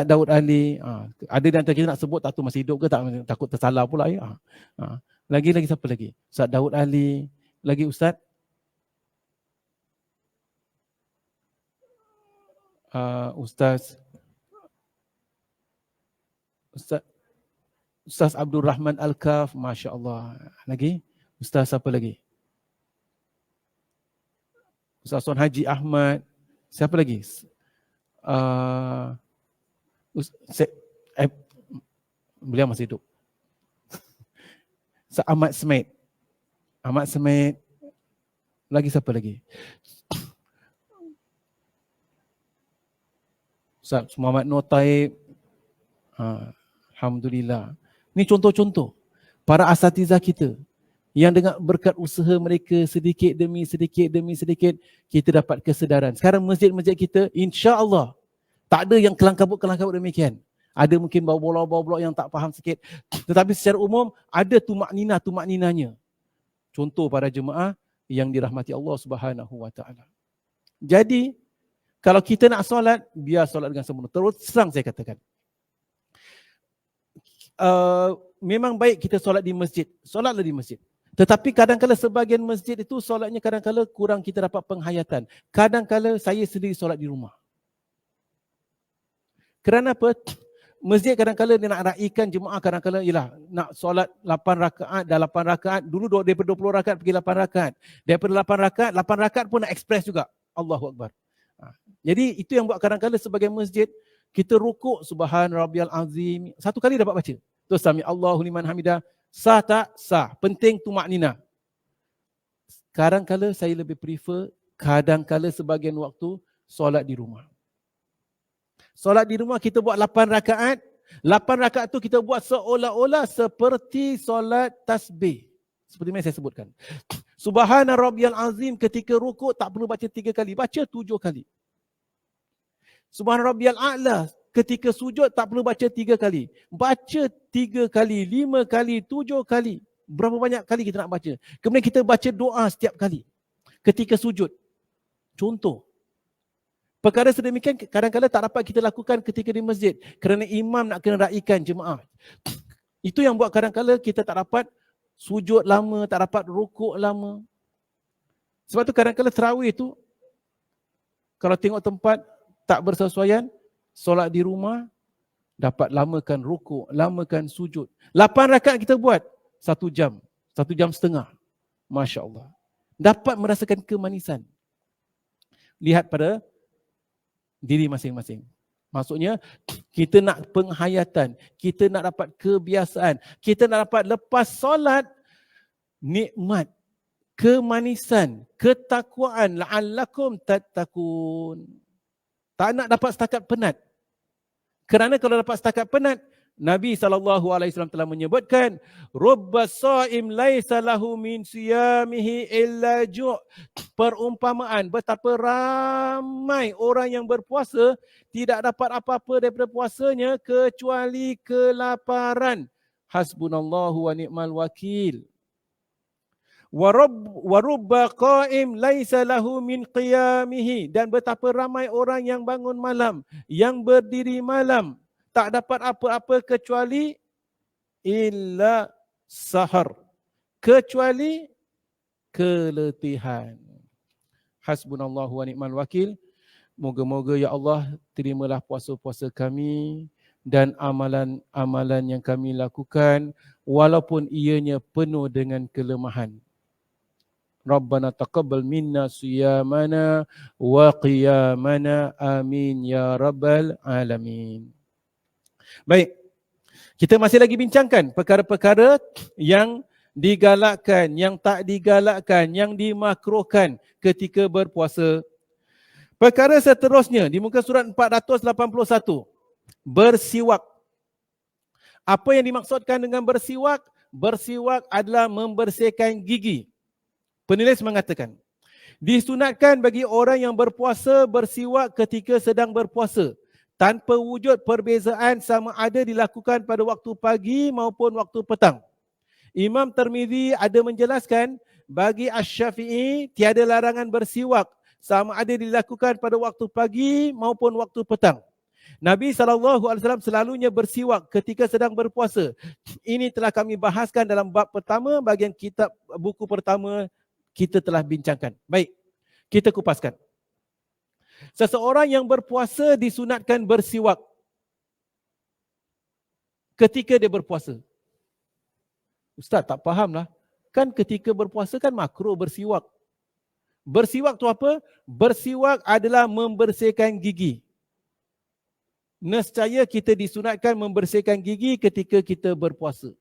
Daud Ali. Ada di antara kita nak sebut tak tahu masih hidup ke tak, takut tersalah pula ya. Lagi siapa lagi? Ustaz Daud Ali. Lagi Ustaz Ustaz Abdul Rahman Al-Kaf. Masya Allah. Lagi? Ustaz siapa lagi? Ustaz Son Haji Ahmad. Siapa lagi? Beliau masih hidup. Ahmad Smed. Lagi siapa lagi? Ustaz Muhammad Nur Taib. Alhamdulillah. Ini contoh-contoh para asatizah kita yang dengan berkat usaha mereka sedikit demi sedikit kita dapat kesedaran. Sekarang masjid-masjid kita insya-Allah tak ada yang kelang-kabut demikian. Ada mungkin bau-bau yang tak faham sikit. Tetapi secara umum ada tumak-ninanya. Contoh para jemaah yang dirahmati Allah Subhanahu Wa Taala. Jadi kalau kita nak solat, biar solat dengan sempurna. Terus terang saya katakan. Memang baik kita solat di masjid. Solatlah di masjid. Tetapi kadang-kadang sebahagian masjid itu solatnya kadang-kadang kurang kita dapat penghayatan. Kadang-kadang saya sendiri solat di rumah. Kerana apa? Masjid kadang-kadang dia nak raikan jemaah, kadang-kadang ialah nak solat 8 rakaat, dah 8 rakaat, dulu daripada 20 rakaat pergi 8 rakaat. Daripada 8 rakaat pun nak express juga. Allahu Akbar. Jadi itu yang buat kadang-kadang sebagai masjid, kita rukuk subhan rabbiyal azim, satu kali dapat baca. Terus sami Allahu liman hamidah, sah tak? Sah. Penting tumak-ninah. Kadang-kadang saya lebih prefer, kadang-kadang sebagian waktu solat di rumah. Solat di rumah kita buat 8 rakaat. 8 rakaat tu kita buat seolah-olah seperti solat tasbih. Seperti yang saya sebutkan. Subhana rabbiyal azim ketika rukuk tak perlu baca 3 kali. Baca 7 kali. Subhana rabbiyal a'la ketika sujud tak perlu baca 3 kali. Baca 3 kali, 5 kali, 7 kali. Berapa banyak kali kita nak baca. Kemudian kita baca doa setiap kali. Ketika sujud. Contoh. Perkara sedemikian kadang-kadang tak dapat kita lakukan ketika di masjid kerana imam nak kena raikan jemaah. Itu yang buat kadang-kadang kita tak dapat sujud lama, tak dapat rukuk lama. Sebab tu kadang-kadang tarawih tu kalau tengok tempat tak bersesuaian, solat di rumah dapat lamakan rukuk, lamakan sujud. 8 rakaat kita buat 1 jam, 1 jam setengah. Masya Allah. Dapat merasakan kemanisan. Lihat pada diri masing-masing. Maksudnya kita nak penghayatan, kita nak dapat kebiasaan, kita nak dapat lepas solat nikmat, kemanisan, ketakwaan, la'allakum tattaqun. Tak nak dapat setakat penat. Kerana kalau dapat setakat penat, Nabi SAW telah menyebutkan rubba sha'im laisa lahu min siyamihi illa ju'. Perumpamaan betapa ramai orang yang berpuasa tidak dapat apa-apa daripada puasanya kecuali kelaparan. Hasbunallahu wa ni'mal wakil. Wa rubba qa'im laisa lahu min qiyamihi. Dan betapa ramai orang yang bangun malam, yang berdiri malam, tak dapat apa-apa kecuali illa sahar. Kecuali keletihan. Hasbunallahu wa ni'mal wakil. Moga-moga ya Allah terimalah puasa-puasa kami dan amalan-amalan yang kami lakukan walaupun ianya penuh dengan kelemahan. Rabbana taqabbal minna siyamana wa qiyamana, amin ya rabbal alamin. Baik, kita masih lagi bincangkan perkara-perkara yang digalakkan, yang tak digalakkan, yang dimakruhkan ketika berpuasa. Perkara seterusnya di muka surat 481, bersiwak. Apa yang dimaksudkan dengan bersiwak? Bersiwak adalah membersihkan gigi. Penulis mengatakan, disunatkan bagi orang yang berpuasa bersiwak ketika sedang berpuasa tanpa wujud perbezaan sama ada dilakukan pada waktu pagi maupun waktu petang. Imam Tirmizi ada menjelaskan, bagi Asy-Syafi'i tiada larangan bersiwak sama ada dilakukan pada waktu pagi maupun waktu petang. Nabi SAW selalunya bersiwak ketika sedang berpuasa. Ini telah kami bahaskan dalam bab pertama, bahagian kitab buku pertama kita telah bincangkan. Baik, kita kupaskan. Seseorang yang berpuasa disunatkan bersiwak ketika dia berpuasa. Ustaz, tak fahamlah. Kan ketika berpuasa kan makruh bersiwak. Bersiwak tu apa? Bersiwak adalah membersihkan gigi. Nescaya kita disunatkan membersihkan gigi ketika kita berpuasa.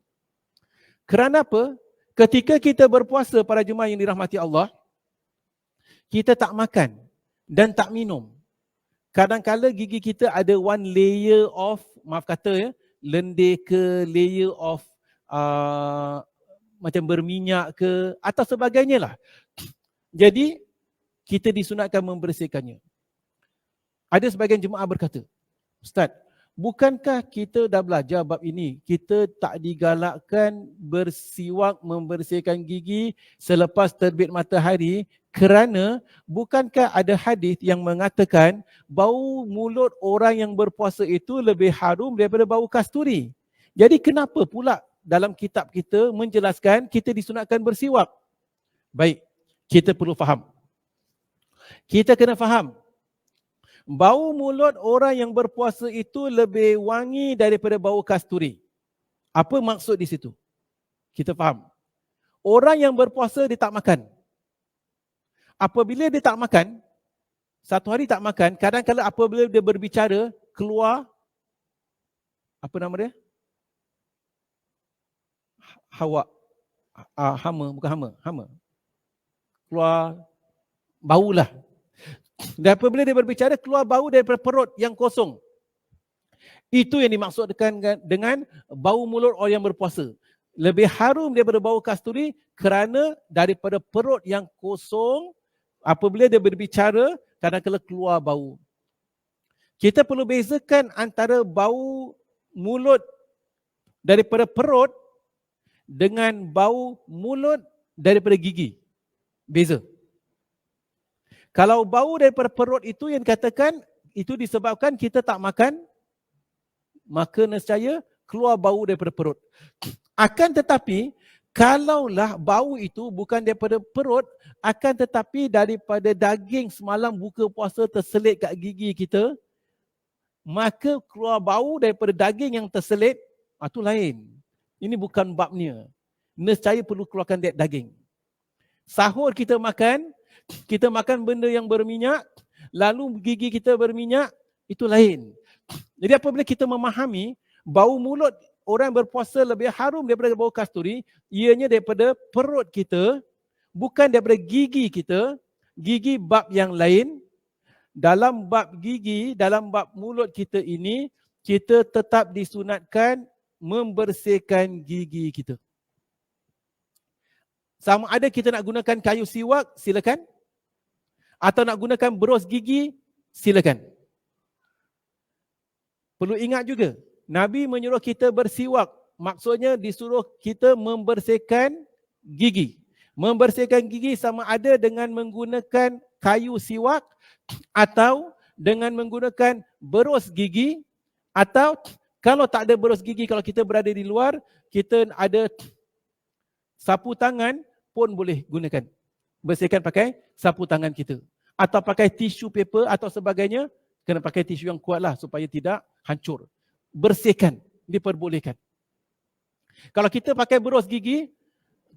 Kerana apa? Ketika kita berpuasa, para jemaah yang dirahmati Allah, kita tak makan dan tak minum. Kadang-kadang gigi kita ada one layer of, maaf kata ya, lendir ke, layer of macam berminyak ke atau sebagainya lah. Jadi kita disunatkan membersihkannya. Ada sebagian jemaah berkata, Ustaz, bukankah kita dah belajar bab ini? Kita tak digalakkan bersiwak membersihkan gigi selepas terbit matahari kerana bukankah ada hadis yang mengatakan bau mulut orang yang berpuasa itu lebih harum daripada bau kasturi. Jadi kenapa pula dalam kitab kita menjelaskan kita disunatkan bersiwak? Baik, kita perlu faham. Kita kena faham. Bau mulut orang yang berpuasa itu lebih wangi daripada bau kasturi. Apa maksud di situ? Kita faham. Orang yang berpuasa dia tak makan. Apabila dia tak makan, satu hari tak makan, kadang-kadang apabila dia berbicara, keluar, apa nama dia? Hawa. Hama, bukan hama. Keluar bau lah. Dan apabila dia berbicara, keluar bau daripada perut yang kosong. Itu yang dimaksudkan dengan bau mulut orang yang berpuasa. Lebih harum daripada bau kasturi kerana daripada perut yang kosong, apabila dia berbicara, kadang-kadang keluar bau. Kita perlu bezakan antara bau mulut daripada perut dengan bau mulut daripada gigi. Beza. Kalau bau daripada perut itu yang dikatakan itu disebabkan kita tak makan, maka nescaya keluar bau daripada perut. Akan tetapi, kalaulah bau itu bukan daripada perut, akan tetapi daripada daging semalam buka puasa terselit kat gigi kita, maka keluar bau daripada daging yang terselit, itu lain. Ini bukan babnya. Nescaya perlu keluarkan daging. Sahur kita makan benda yang berminyak, lalu gigi kita berminyak, itu lain. Jadi apabila kita memahami bau mulut orang berpuasa lebih harum daripada bau kasturi, ianya daripada perut kita, bukan daripada gigi kita. Gigi bab yang lain. Dalam bab gigi, dalam bab mulut kita ini, kita tetap disunatkan membersihkan gigi kita. Sama ada kita nak gunakan kayu siwak, silakan. Atau nak gunakan berus gigi, silakan. Perlu ingat juga, Nabi menyuruh kita bersiwak. Maksudnya disuruh kita membersihkan gigi. Membersihkan gigi sama ada dengan menggunakan kayu siwak atau dengan menggunakan berus gigi, atau kalau tak ada berus gigi, kalau kita berada di luar, kita ada sapu tangan pun boleh gunakan. bersihkan pakai sapu tangan kita. Atau pakai tisu paper atau sebagainya, kena pakai tisu yang kuatlah supaya tidak hancur. Bersihkan, diperbolehkan. Kalau kita pakai berus gigi,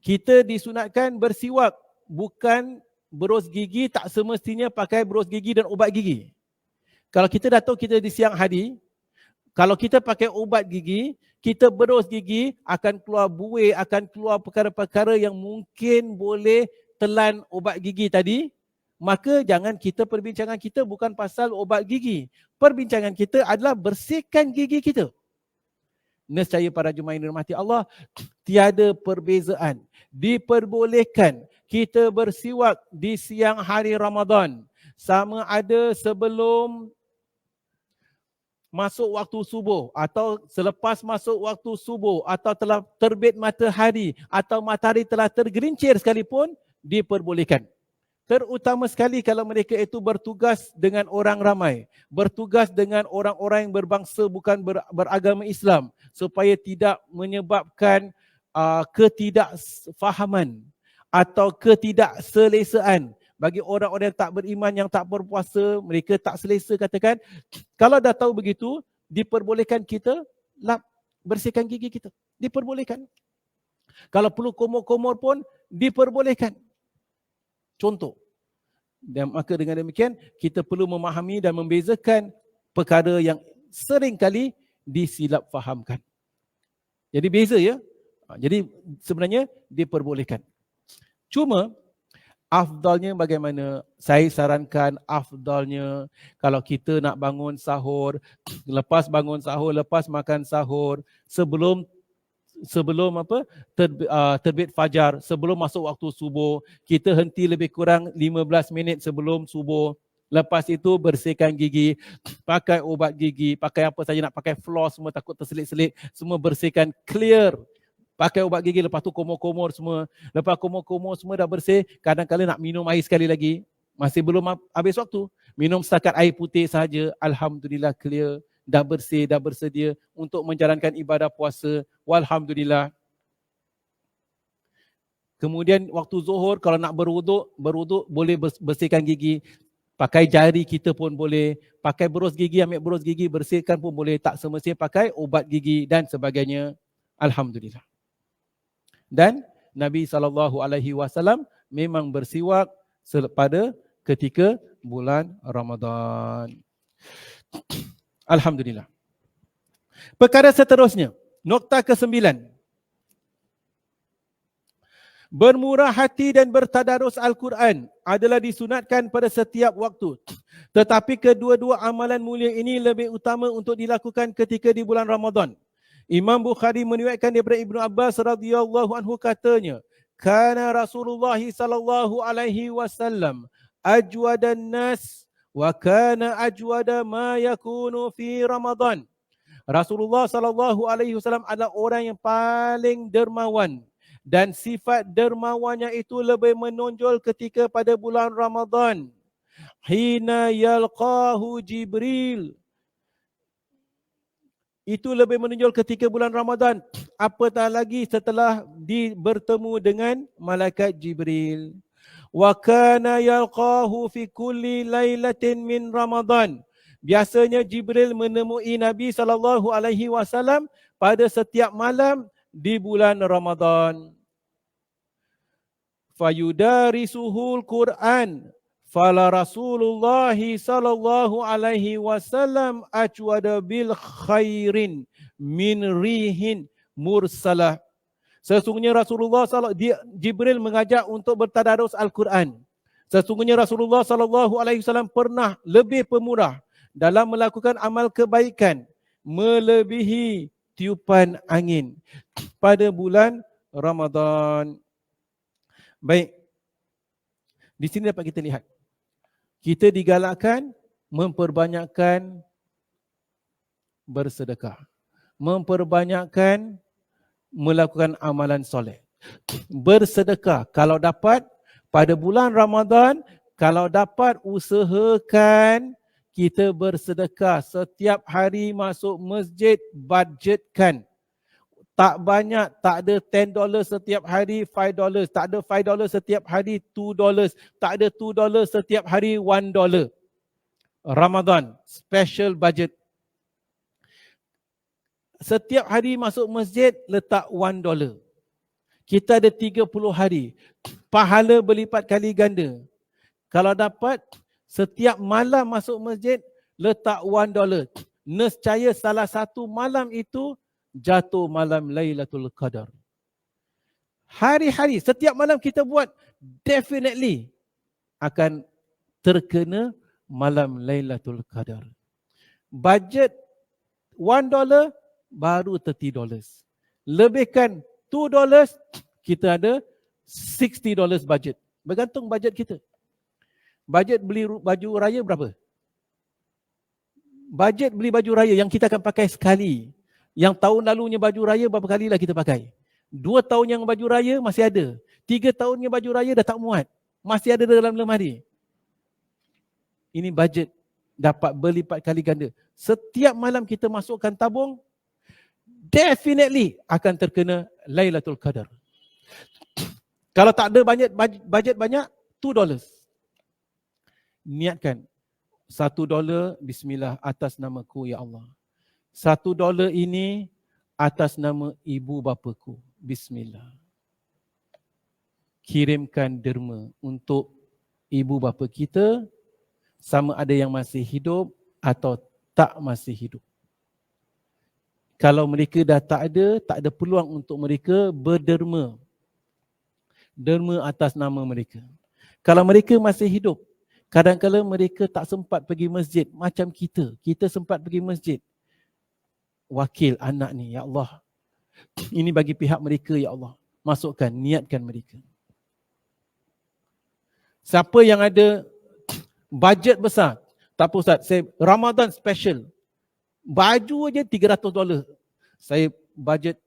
kita disunatkan bersiwak, bukan berus gigi tak semestinya pakai berus gigi dan ubat gigi. Kalau kita dah tahu kita di siang hari, kalau kita pakai ubat gigi, kita berus gigi, akan keluar buih, akan keluar perkara-perkara yang mungkin boleh telan ubat gigi tadi. Maka jangan perbincangan kita bukan pasal ubat gigi. Perbincangan kita adalah bersihkan gigi kita. Nescaya para jemaah yang dirahmati Allah, tiada perbezaan. Diperbolehkan kita bersiwak di siang hari Ramadan. Sama ada sebelum masuk waktu subuh atau selepas masuk waktu subuh atau telah terbit matahari atau matahari telah tergelincir sekalipun, diperbolehkan. Terutama sekali kalau mereka itu bertugas dengan orang ramai, bertugas dengan orang-orang yang berbangsa bukan beragama Islam, supaya tidak menyebabkan ketidakfahaman atau ketidakselesaan. Bagi orang-orang yang tak beriman, yang tak berpuasa, mereka tak selesa katakan. Kalau dah tahu begitu, diperbolehkan kita lap, bersihkan gigi kita. Diperbolehkan. Kalau perlu kumur-kumur pun diperbolehkan. Contoh. Dan maka dengan demikian, kita perlu memahami dan membezakan perkara yang sering kali disilap fahamkan. Jadi beza ya. Jadi sebenarnya diperbolehkan. Cuma afdalnya bagaimana? Saya sarankan afdalnya kalau kita nak bangun sahur, lepas bangun sahur, lepas makan sahur, sebelum terbit fajar, sebelum masuk waktu subuh, kita henti lebih kurang 15 minit sebelum subuh. Lepas itu bersihkan gigi, pakai ubat gigi, pakai apa saja nak pakai floss semua, takut terselit-selit, semua bersihkan clear. Pakai ubat gigi, lepas tu kumur-kumur semua. Lepas kumur-kumur semua dah bersih, kadang-kadang nak minum air sekali lagi. Masih belum habis waktu. Minum setakat air putih sahaja. Alhamdulillah clear. Dah bersih, dah bersedia untuk menjalankan ibadah puasa. Walhamdulillah. Kemudian waktu zuhur, kalau nak berwuduk boleh bersihkan gigi. Pakai jari kita pun boleh. Pakai berus gigi, ambil berus gigi, bersihkan pun boleh. Tak semestinya pakai ubat gigi dan sebagainya. Alhamdulillah. Dan Nabi SAW memang bersiwak pada ketika bulan Ramadan. Alhamdulillah. Perkara seterusnya, nokta ke-9. Bermurah hati dan bertadarus Al-Quran adalah disunatkan pada setiap waktu. Tetapi kedua-dua amalan mulia ini lebih utama untuk dilakukan ketika di bulan Ramadan. Imam Bukhari meriwayatkan daripada Ibnu Abbas radhiyallahu anhu katanya, kana Rasulullah sallallahu alaihi wasallam ajwadan nas wa kana ajwada ma yakunu fi Ramadan. Rasulullah sallallahu alaihi wasallam adalah orang yang paling dermawan dan sifat dermawannya itu lebih menonjol ketika pada bulan Ramadan. Hina yalqahu Jibril. Itu lebih menonjol ketika bulan Ramadan. Apatah lagi setelah bertemu dengan malaikat Jibril. Wa kana yalqahu fi kulli lailatin min Ramadan. Biasanya Jibril menemui Nabi SAW pada setiap malam di bulan Ramadan. Fayudarisuhul Quran. Fala Rasulullah sallallahu alaihi wasallam ajwada bil khairin min rihin mursalah. Sesungguhnya Rasulullah Jibril mengajak untuk bertadarus Al-Quran. Sesungguhnya Rasulullah sallallahu alaihi wasallam pernah lebih pemurah dalam melakukan amal kebaikan melebihi tiupan angin pada bulan Ramadan. Baik. Di sini dapat kita lihat. Kita digalakkan memperbanyakkan bersedekah. Memperbanyakkan melakukan amalan soleh. Bersedekah. Kalau dapat pada bulan Ramadan, kalau dapat usahakan kita bersedekah. Setiap hari masuk masjid, budgetkan. Tak banyak, tak ada $10 setiap hari, $5. Tak ada $5 setiap hari, $2. Tak ada $2 setiap hari, $1. Ramadan, special budget. Setiap hari masuk masjid, letak $1. Kita ada 30 hari. Pahala berlipat kali ganda. Kalau dapat, setiap malam masuk masjid, letak $1. Nescaya salah satu malam itu jatuh malam Lailatul Qadar. Hari-hari, setiap malam kita buat, definitely akan terkena malam Lailatul Qadar. Budget $1 baru $30. Lebihkan $2, kita ada $60 budget. Bergantung budget kita. Budget beli baju raya berapa? Budget beli baju raya yang kita akan pakai sekali. Yang tahun lalunya baju raya berapa kali lah kita pakai? 2 tahun yang baju raya masih ada. 3 tahunnya baju raya dah tak muat. Masih ada dalam lemari. Ini budget dapat berlipat kali ganda. Setiap malam kita masukkan tabung, definitely akan terkena Lailatul Qadar. Kalau tak ada budget banyak, $2. Niatkan, $1 bismillah atas namaku ya Allah. $1 ini atas nama ibu bapaku. Bismillah. Kirimkan derma untuk ibu bapa kita, sama ada yang masih hidup atau tak masih hidup. Kalau mereka dah tak ada peluang untuk mereka berderma. Derma atas nama mereka. Kalau mereka masih hidup, kadang-kadang mereka tak sempat pergi masjid macam kita. Kita sempat pergi masjid. Wakil anak ni, ya Allah. Ini bagi pihak mereka, ya Allah. Masukkan, niatkan mereka. Siapa yang ada budget besar, tak apa Ustaz, saya Ramadan special. Baju aja $300. Saya budget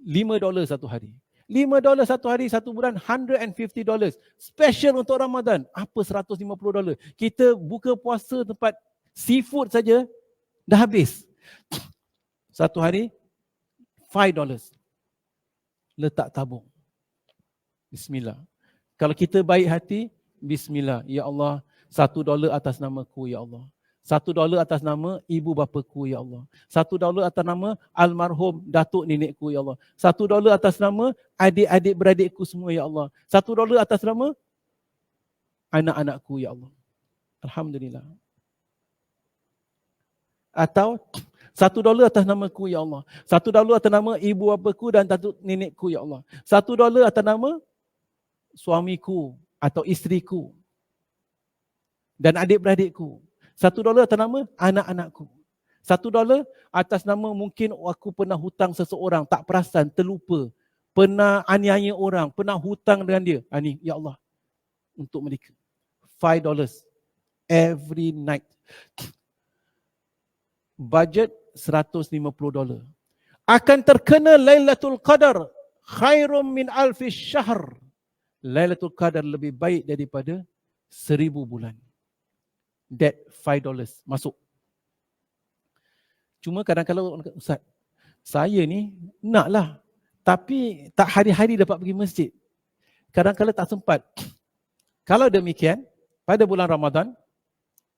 $5 satu hari. $5 satu hari, satu bulan, $150. Special untuk Ramadan. Apa $150? Kita buka puasa tempat seafood saja, dah habis. Satu hari, $5. Letak tabung. Bismillah. Kalau kita baik hati, bismillah. Ya Allah, $1 atas namaku, ya Allah. $1 atas nama ibu bapaku, ya Allah. $1 atas nama almarhum datuk nenekku, ya Allah. $1 atas nama adik-adik beradikku semua, ya Allah. $1 atas nama anak-anakku, ya Allah. Alhamdulillah. Atau $1 atas namaku, ya Allah. $1 atas nama ibu bapaku dan datuk nenekku, ya Allah. $1 atas nama suamiku atau isteriku dan adik-beradikku. $1 atas nama anak-anakku. $1 atas nama mungkin aku pernah hutang seseorang, tak perasan, terlupa. Pernah aniaya orang, pernah hutang dengan dia. Ini, ya Allah, untuk mereka. $5 every night. Budget $150. Akan terkena Lailatul Qadar khairum min alfi syahr. Lailatul Qadar lebih baik daripada 1000 bulan. That $5 masuk. Cuma kadang-kadang Ustaz, saya ni naklah, tapi tak hari-hari dapat pergi masjid. Kadang-kadang tak sempat. Kalau demikian, pada bulan Ramadan,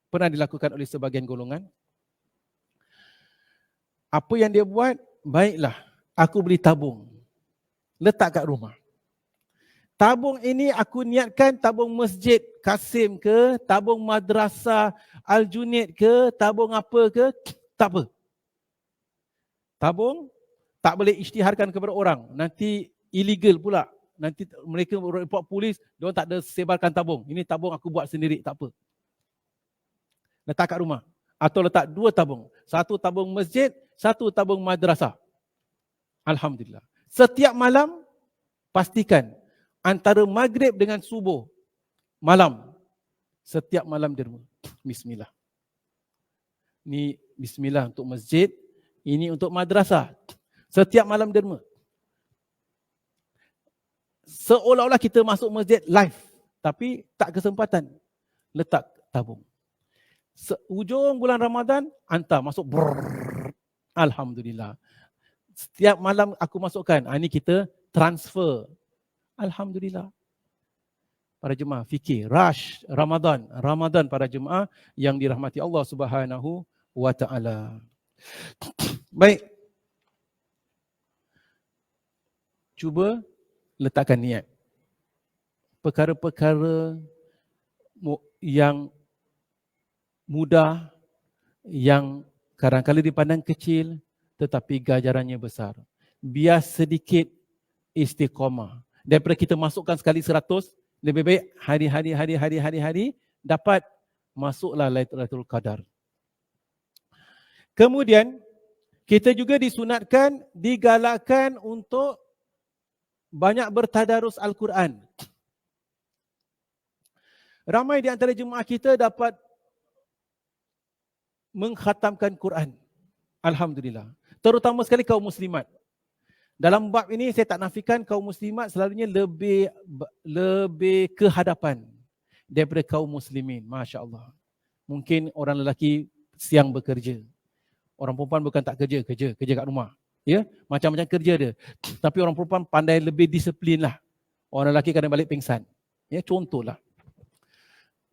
pernah dilakukan oleh sebahagian golongan, apa yang dia buat, baiklah, aku beli tabung. Letak kat rumah. Tabung ini aku niatkan tabung masjid Kasim ke, tabung madrasah Al-Junaid ke, tabung apa ke, tak apa. Tabung tak boleh isytiharkan kepada orang. Nanti illegal pula. Nanti mereka report polis, diorang tak ada sebarkan tabung. Ini tabung aku buat sendiri, tak apa. Letak kat rumah. Atau letak 2 tabung. 1 tabung masjid, 1 tabung madrasah. Alhamdulillah. Setiap malam, pastikan antara maghrib dengan subuh, malam, setiap malam derma. Bismillah. Ini bismillah untuk masjid, ini untuk madrasah. Setiap malam derma. Seolah-olah kita masuk masjid live, tapi tak kesempatan. Letak tabung. Ujung bulan Ramadan, hantar masuk. Brrr. Alhamdulillah. Setiap malam aku masukkan. Ini kita transfer. Alhamdulillah. Para jemaah fikir, rush Ramadan para jemaah yang dirahmati Allah Subhanahu wa taala. Baik. Cuba letakkan niat. Perkara-perkara yang mudah, yang kadang-kadang dipandang kecil tetapi ganjarannya besar. Biar sedikit istiqamah. Daripada kita masukkan sekali 100, lebih baik hari-hari dapat masuklah Lailatul Qadar. Kemudian kita juga disunatkan, digalakkan untuk banyak bertadarus Al-Quran. Ramai di antara jemaah kita dapat mengkhatamkan Quran. Alhamdulillah. Terutama sekali kaum muslimat. Dalam bab ini saya tak nafikan kaum muslimat selalunya lebih ke hadapan daripada kaum muslimin. Masya Allah. Mungkin orang lelaki siang bekerja. Orang perempuan bukan tak kerja kat rumah. Ya, macam-macam kerja dia. Tapi orang perempuan pandai lebih disiplin lah. Orang lelaki kadang balik pingsan. Ya, contohlah.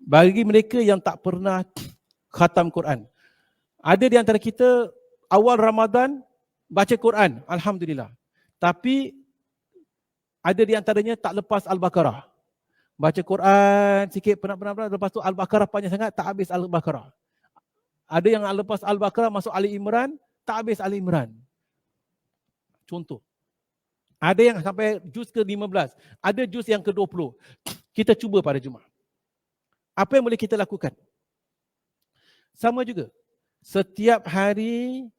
Bagi mereka yang tak pernah khatam Quran. Ada di antara kita awal Ramadan baca Quran. Alhamdulillah. Tapi ada di antaranya tak lepas Al-Baqarah. Baca Quran sikit penat-penat, lepas tu Al-Baqarah panjang sangat, tak habis Al-Baqarah. Ada yang lepas Al-Baqarah masuk Ali Imran, tak habis Ali Imran. Contoh. Ada yang sampai juz ke-15, ada juz yang ke-20. Kita cuba pada Jumaat. Apa yang boleh kita lakukan? Sama juga. Setiap hari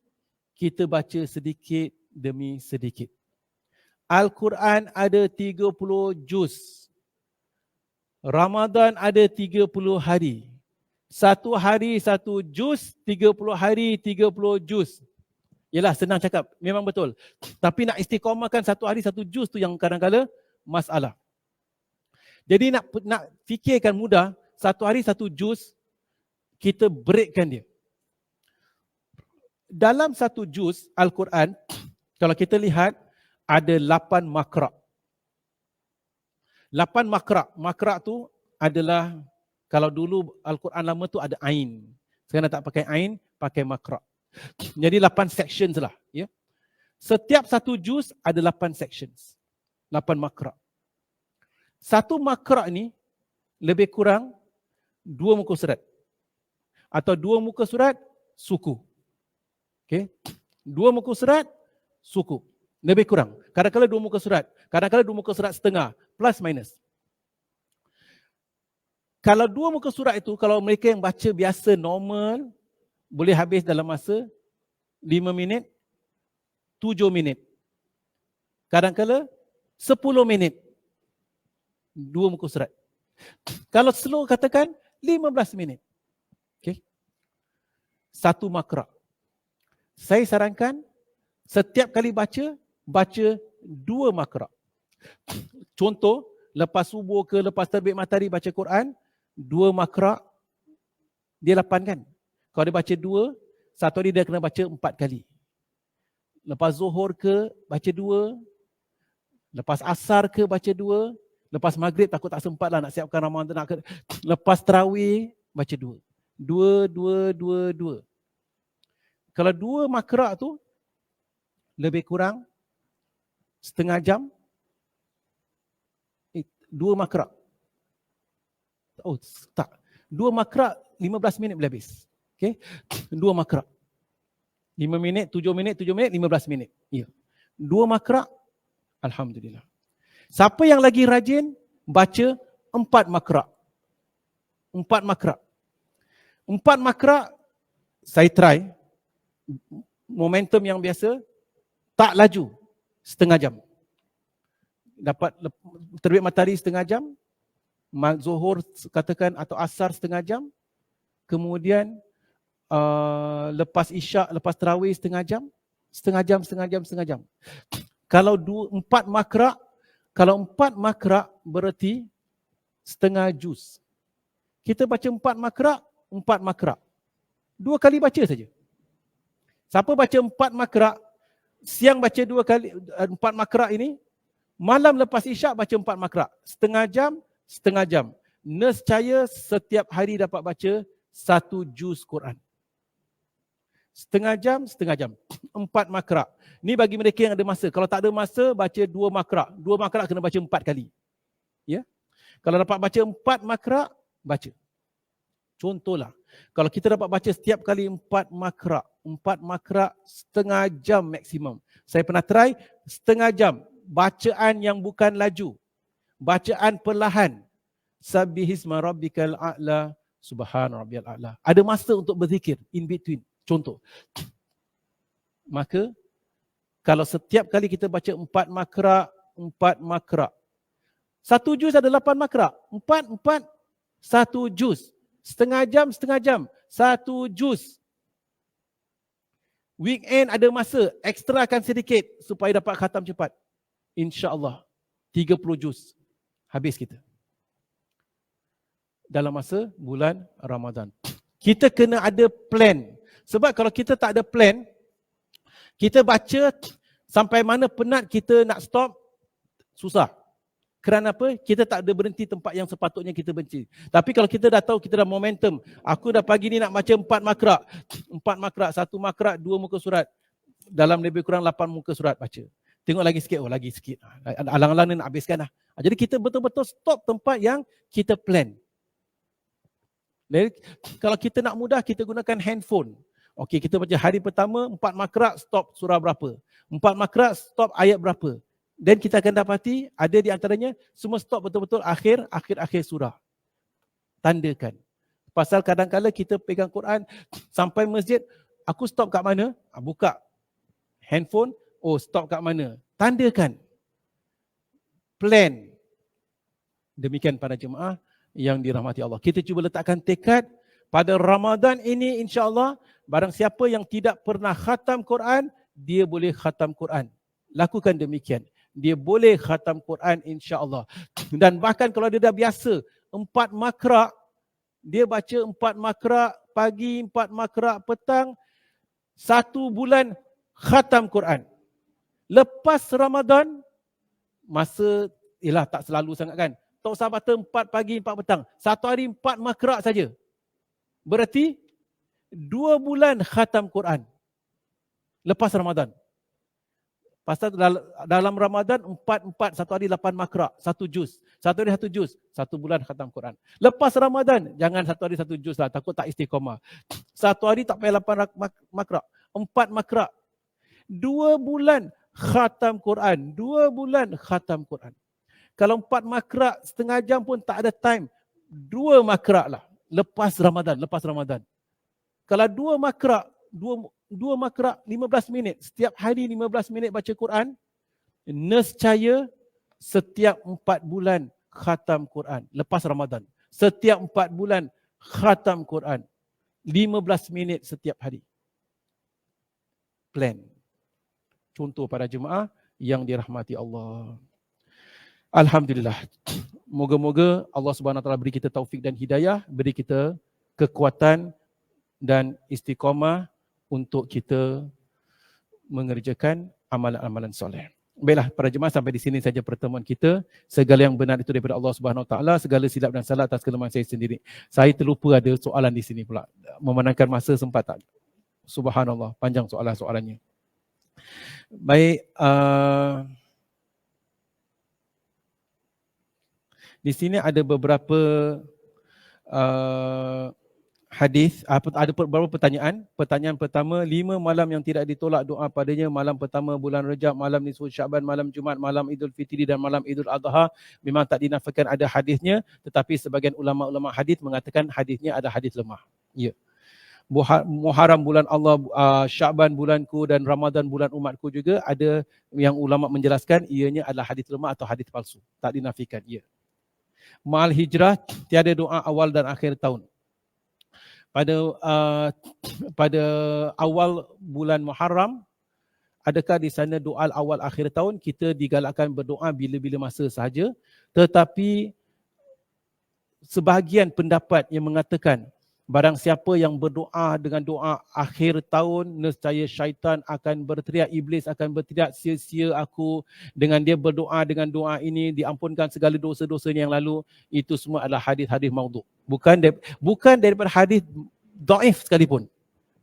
kita baca sedikit demi sedikit. Al-Quran ada 30 juz. Ramadan ada 30 hari. Satu hari satu juz, 30 hari 30 juz. Yelah, senang cakap, memang betul. Tapi nak istiqamahkan satu hari satu juz tu yang kadang-kadang masalah. Jadi nak fikirkan mudah, satu hari satu juz, kita breakkan dia. Dalam satu juz Al-Quran, kalau kita lihat, ada 8 makra'. 8 makra'. Makra' tu adalah, kalau dulu Al-Quran lama tu ada ain. Sekarang tak pakai ain, pakai makra'. Jadi 8 sections lah. Ya. Setiap satu juz ada 8 sections. 8 makra'. Satu makra' ni lebih kurang 2 muka surat. Atau 2 muka surat suku. Okay. 2 muka surat suku. Lebih kurang. Kadang-kadang 2 muka surat. Kadang-kadang 2 muka surat setengah. Plus minus. Kalau 2 muka surat itu, kalau mereka yang baca biasa normal, boleh habis dalam masa 5 minit, 7 minit. Kadang-kadang 10 minit. 2 muka surat. Kalau slow katakan 15 minit. Okay. Satu makra'. Saya sarankan setiap kali baca 2 makra'. Contoh, lepas subuh ke lepas terbit matahari baca Quran, 2 makra', dia 8 kan? Kalau dia baca 2, satu hari dia kena baca 4 kali. Lepas zuhur ke baca 2, lepas asar ke baca 2, lepas maghrib takut tak sempat lah nak siapkan Ramadan, lepas tarawih baca 2. 2. Kalau 2 makra' tu lebih kurang setengah jam. 2 makra'. Oh, tak. 2 makra' 15 minit boleh habis. Okey. 2 makra'. 5 minit, 7 minit, 15 minit. Ya. 2 makra', alhamdulillah. Siapa yang lagi rajin baca 4 makra'. 4 makra'. 4 makra' saya try momentum yang biasa, tak laju, setengah jam. Dapat terbit matahari setengah jam, zuhur katakan atau asar setengah jam, kemudian lepas isyak, lepas tarawih setengah jam. Kalau 4 makra', kalau 4 makra' berarti setengah juz. Kita baca 4 makra', 2 kali baca saja. Siapa baca 4 makra', siang baca 2 kali 4 makra ini, malam lepas isyak baca 4 makra, setengah jam. Nescaya setiap hari dapat baca 1 juz Quran. Setengah jam, 4 makra. Ni bagi mereka yang ada masa. Kalau tak ada masa, baca 2 makra. 2 makra kena baca 4 kali. Ya. Kalau dapat baca 4 makra, baca. Contohlah, kalau kita dapat baca setiap kali 4 makra setengah jam maksimum. Saya pernah try setengah jam. Bacaan yang bukan laju. Bacaan perlahan. Sabbihisma rabbikal a'la, subhana rabbiyal a'la. Ada masa untuk berzikir in between. Contoh. Maka kalau setiap kali kita baca 4 makra. 1 juz ada 8 makra. 4, 1 juz. Setengah jam, 1 juz. Weekend ada masa, ekstrakan sedikit supaya dapat khatam cepat. InsyaAllah 30 juz. Habis kita. Dalam masa bulan Ramadan. Kita kena ada plan. Sebab kalau kita tak ada plan, kita baca sampai mana penat kita nak stop, susah. Kerana apa? Kita tak ada berhenti tempat yang sepatutnya kita berhenti. Tapi kalau kita dah tahu, kita dah momentum, aku dah pagi ni nak baca 4 makra. 4 makra, 1 makra, 2 muka surat. Dalam lebih kurang 8 muka surat baca. Tengok lagi sikit, lagi sikit. Alang-alang ni nak habiskan lah. Jadi kita betul-betul stop tempat yang kita plan. Jadi, kalau kita nak mudah, kita gunakan handphone. Okey, kita baca hari pertama, 4 makra, stop surah berapa. 4 makra, stop ayat berapa. Dan kita akan dapati ada di antaranya semua stop betul-betul akhir surah. Tandakan. Pasal kadang-kadang kita pegang Quran sampai masjid, aku stop kat mana? Buka handphone, stop kat mana? Tandakan. Plan. Demikian para jemaah yang dirahmati Allah. Kita cuba letakkan tekad pada Ramadan ini, insya-Allah, barang siapa yang tidak pernah khatam Quran, dia boleh khatam Quran. Lakukan demikian. Dia boleh khatam Quran, insya-Allah. Dan bahkan kalau dia dah biasa 4 makra, dia baca 4 makra pagi, 4 makra petang, 1 bulan khatam Quran. Lepas Ramadan, masa tak selalu sangat kan. Tak usah baca 4 pagi, 4 petang. 1 hari 4 makra saja. Berarti 2 bulan khatam Quran. Lepas Ramadan. Pasal dalam Ramadan 4, 1 hari 8 makra, 1 juz. 1 hari 1 juz, 1 bulan khatam Quran. Lepas Ramadan, jangan 1 hari 1 juz lah, takut tak istiqamah. 1 hari tak payah 8 makra, 4 makra. 2 bulan khatam Quran, 2 bulan khatam Quran. Kalau 4 makra setengah jam pun tak ada time, 2 makra lah lepas Ramadan. Kalau 2 makra 15 minit, setiap hari 15 minit baca Quran, nescaya setiap 4 bulan khatam Quran lepas Ramadan. Setiap 4 bulan khatam Quran. 15 minit setiap hari. Plan. Contoh para jemaah yang dirahmati Allah. Alhamdulillah. Moga-moga Allah Subhanahu Wa Taala beri kita taufik dan hidayah, beri kita kekuatan dan istiqamah untuk kita mengerjakan amalan-amalan soleh. Baiklah para jemaah, sampai di sini saja pertemuan kita. Segala yang benar itu daripada Allah Subhanahu Wa Taala, segala silap dan salah atas kelemahan saya sendiri. Saya terlupa ada soalan di sini pula. Memenangkan masa sempat tak? Subhanallah, panjang soalannya. Baik, di sini ada beberapa hadis, ada beberapa pertanyaan. Pertanyaan pertama, 5 malam yang tidak ditolak doa padanya, malam pertama bulan Rejab, malam nisfu Syaban, malam Jumaat, malam Idul Fitri dan malam Idul Adha, memang tak dinafikan ada hadisnya, tetapi sebagian ulama-ulama hadis mengatakan hadisnya ada hadis lemah. Ya. Muharram bulan Allah, Syaban bulanku dan Ramadan bulan umatku juga ada yang ulama menjelaskan ianya adalah hadis lemah atau hadis palsu. Tak dinafikan. Ya. Ma'al hijrah, tiada doa awal dan akhir tahun. Pada awal bulan Muharram, adakah di sana doa awal akhir tahun? Kita digalakkan berdoa bila-bila masa sahaja. Tetapi sebahagian pendapat yang mengatakan Barang siapa yang berdoa dengan doa akhir tahun, nescaya syaitan akan berteriak, iblis akan berteriak, sia-sia aku. Dengan dia berdoa dengan doa ini, diampunkan segala dosa-dosanya yang lalu. Itu semua adalah hadis-hadis maudhu'. Bukan daripada hadis dhaif sekalipun.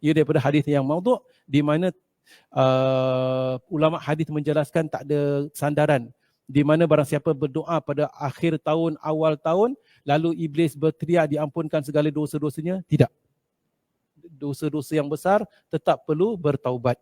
Ia daripada hadis yang maudhu' di mana ulama hadis menjelaskan tak ada sandaran. Di mana barang siapa berdoa pada akhir tahun, awal tahun, lalu iblis berteriak diampunkan segala dosa-dosanya, tidak. Dosa-dosa yang besar tetap perlu bertaubat.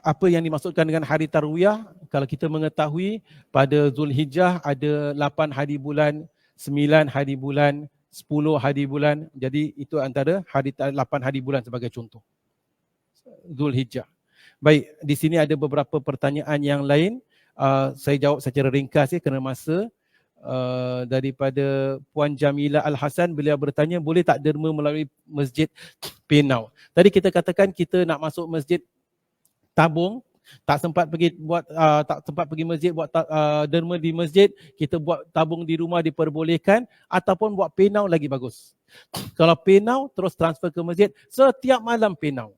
Apa yang dimaksudkan dengan hari tarwiyah? Kalau kita mengetahui pada Zulhijjah ada 8 hari bulan, 9 hari bulan, 10 hari bulan. Jadi itu antara 8 hari bulan sebagai contoh. Zulhijjah. Baik, di sini ada beberapa pertanyaan yang lain. Saya jawab secara ringkas kerana masa. Daripada Puan Jamila Al-Hasan, beliau bertanya, boleh tak derma melalui Masjid Penau? Tadi kita katakan kita nak masuk masjid tabung, tak sempat pergi masjid buat derma di masjid, kita buat tabung di rumah diperbolehkan, ataupun buat penau lagi bagus. Kalau penau terus transfer ke masjid, setiap malam penau.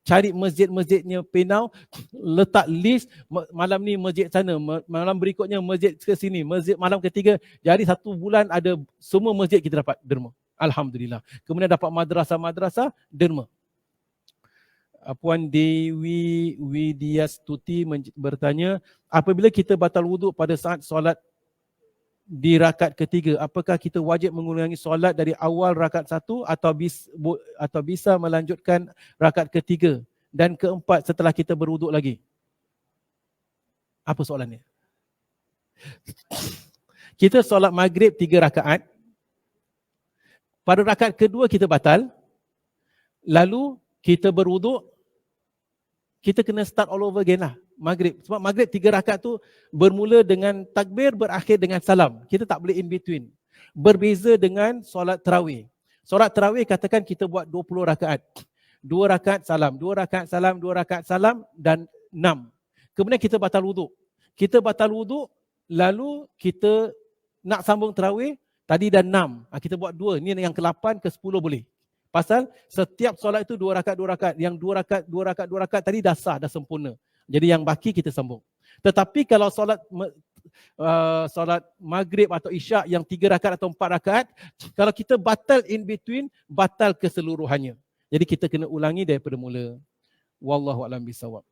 Cari masjid-masjidnya Penau, letak list malam ni masjid sana, malam berikutnya masjid ke sini, masjid malam ketiga. Jadi 1 bulan ada semua masjid kita dapat derma. Alhamdulillah. Kemudian dapat madrasah-madrasah derma. Puan Dewi Widyastuti bertanya, apabila kita batal wuduk pada saat solat di rakaat ketiga, apakah kita wajib mengulangi solat dari awal rakaat 1 atau bisa melanjutkan rakaat ketiga dan keempat setelah kita berwuduk lagi? Apa soalannya? Kita solat maghrib 3 rakaat. Pada rakaat kedua kita batal. Lalu kita berwuduk, kita kena start all over again lah. Maghrib. Sebab maghrib 3 rakaat tu bermula dengan takbir, berakhir dengan salam. Kita tak boleh in between. Berbeza dengan solat tarawih. Solat tarawih katakan kita buat 20 rakaat. 2 rakaat salam, 2 rakaat salam, 2 rakaat salam dan 6. Kemudian kita batal wuduk. Kita batal wuduk, lalu kita nak sambung tarawih, tadi dah 6. Kita buat 2. Ni yang ke-8, ke-10 boleh. Pasal setiap solat itu 2 rakaat, 2 rakaat. Yang 2 rakaat, 2 rakaat, 2 rakaat tadi dah sah, dah sempurna. Jadi yang baki kita sambung. Tetapi kalau solat maghrib atau isyak yang 3 rakaat atau 4 rakaat, kalau kita batal in between, batal keseluruhannya. Jadi kita kena ulangi daripada mula. Wallahu a'lam bishawab.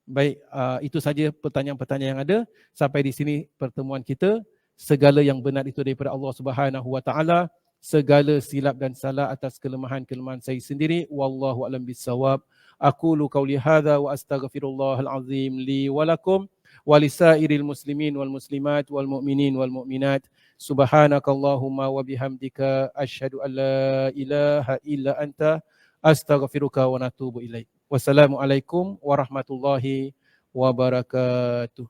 Baik, itu saja pertanyaan-pertanyaan yang ada. Sampai di sini pertemuan kita. Segala yang benar itu daripada Allah Subhanahu wa taala. Segala silap dan salah atas kelemahan-kelemahan saya sendiri. Wallahu a'lam bishawab. Aqulu qawli hadza wa astaghfirullahal azim li wa lakum wa lisairil muslimin wal muslimat wal mu'minin wal mu'minat. Subhanakallahumma wa bihamdika asyhadu an la ilaha illa anta astaghfiruka wa natubu ilaik. Wassalamualaikum warahmatullahi wabarakatuh.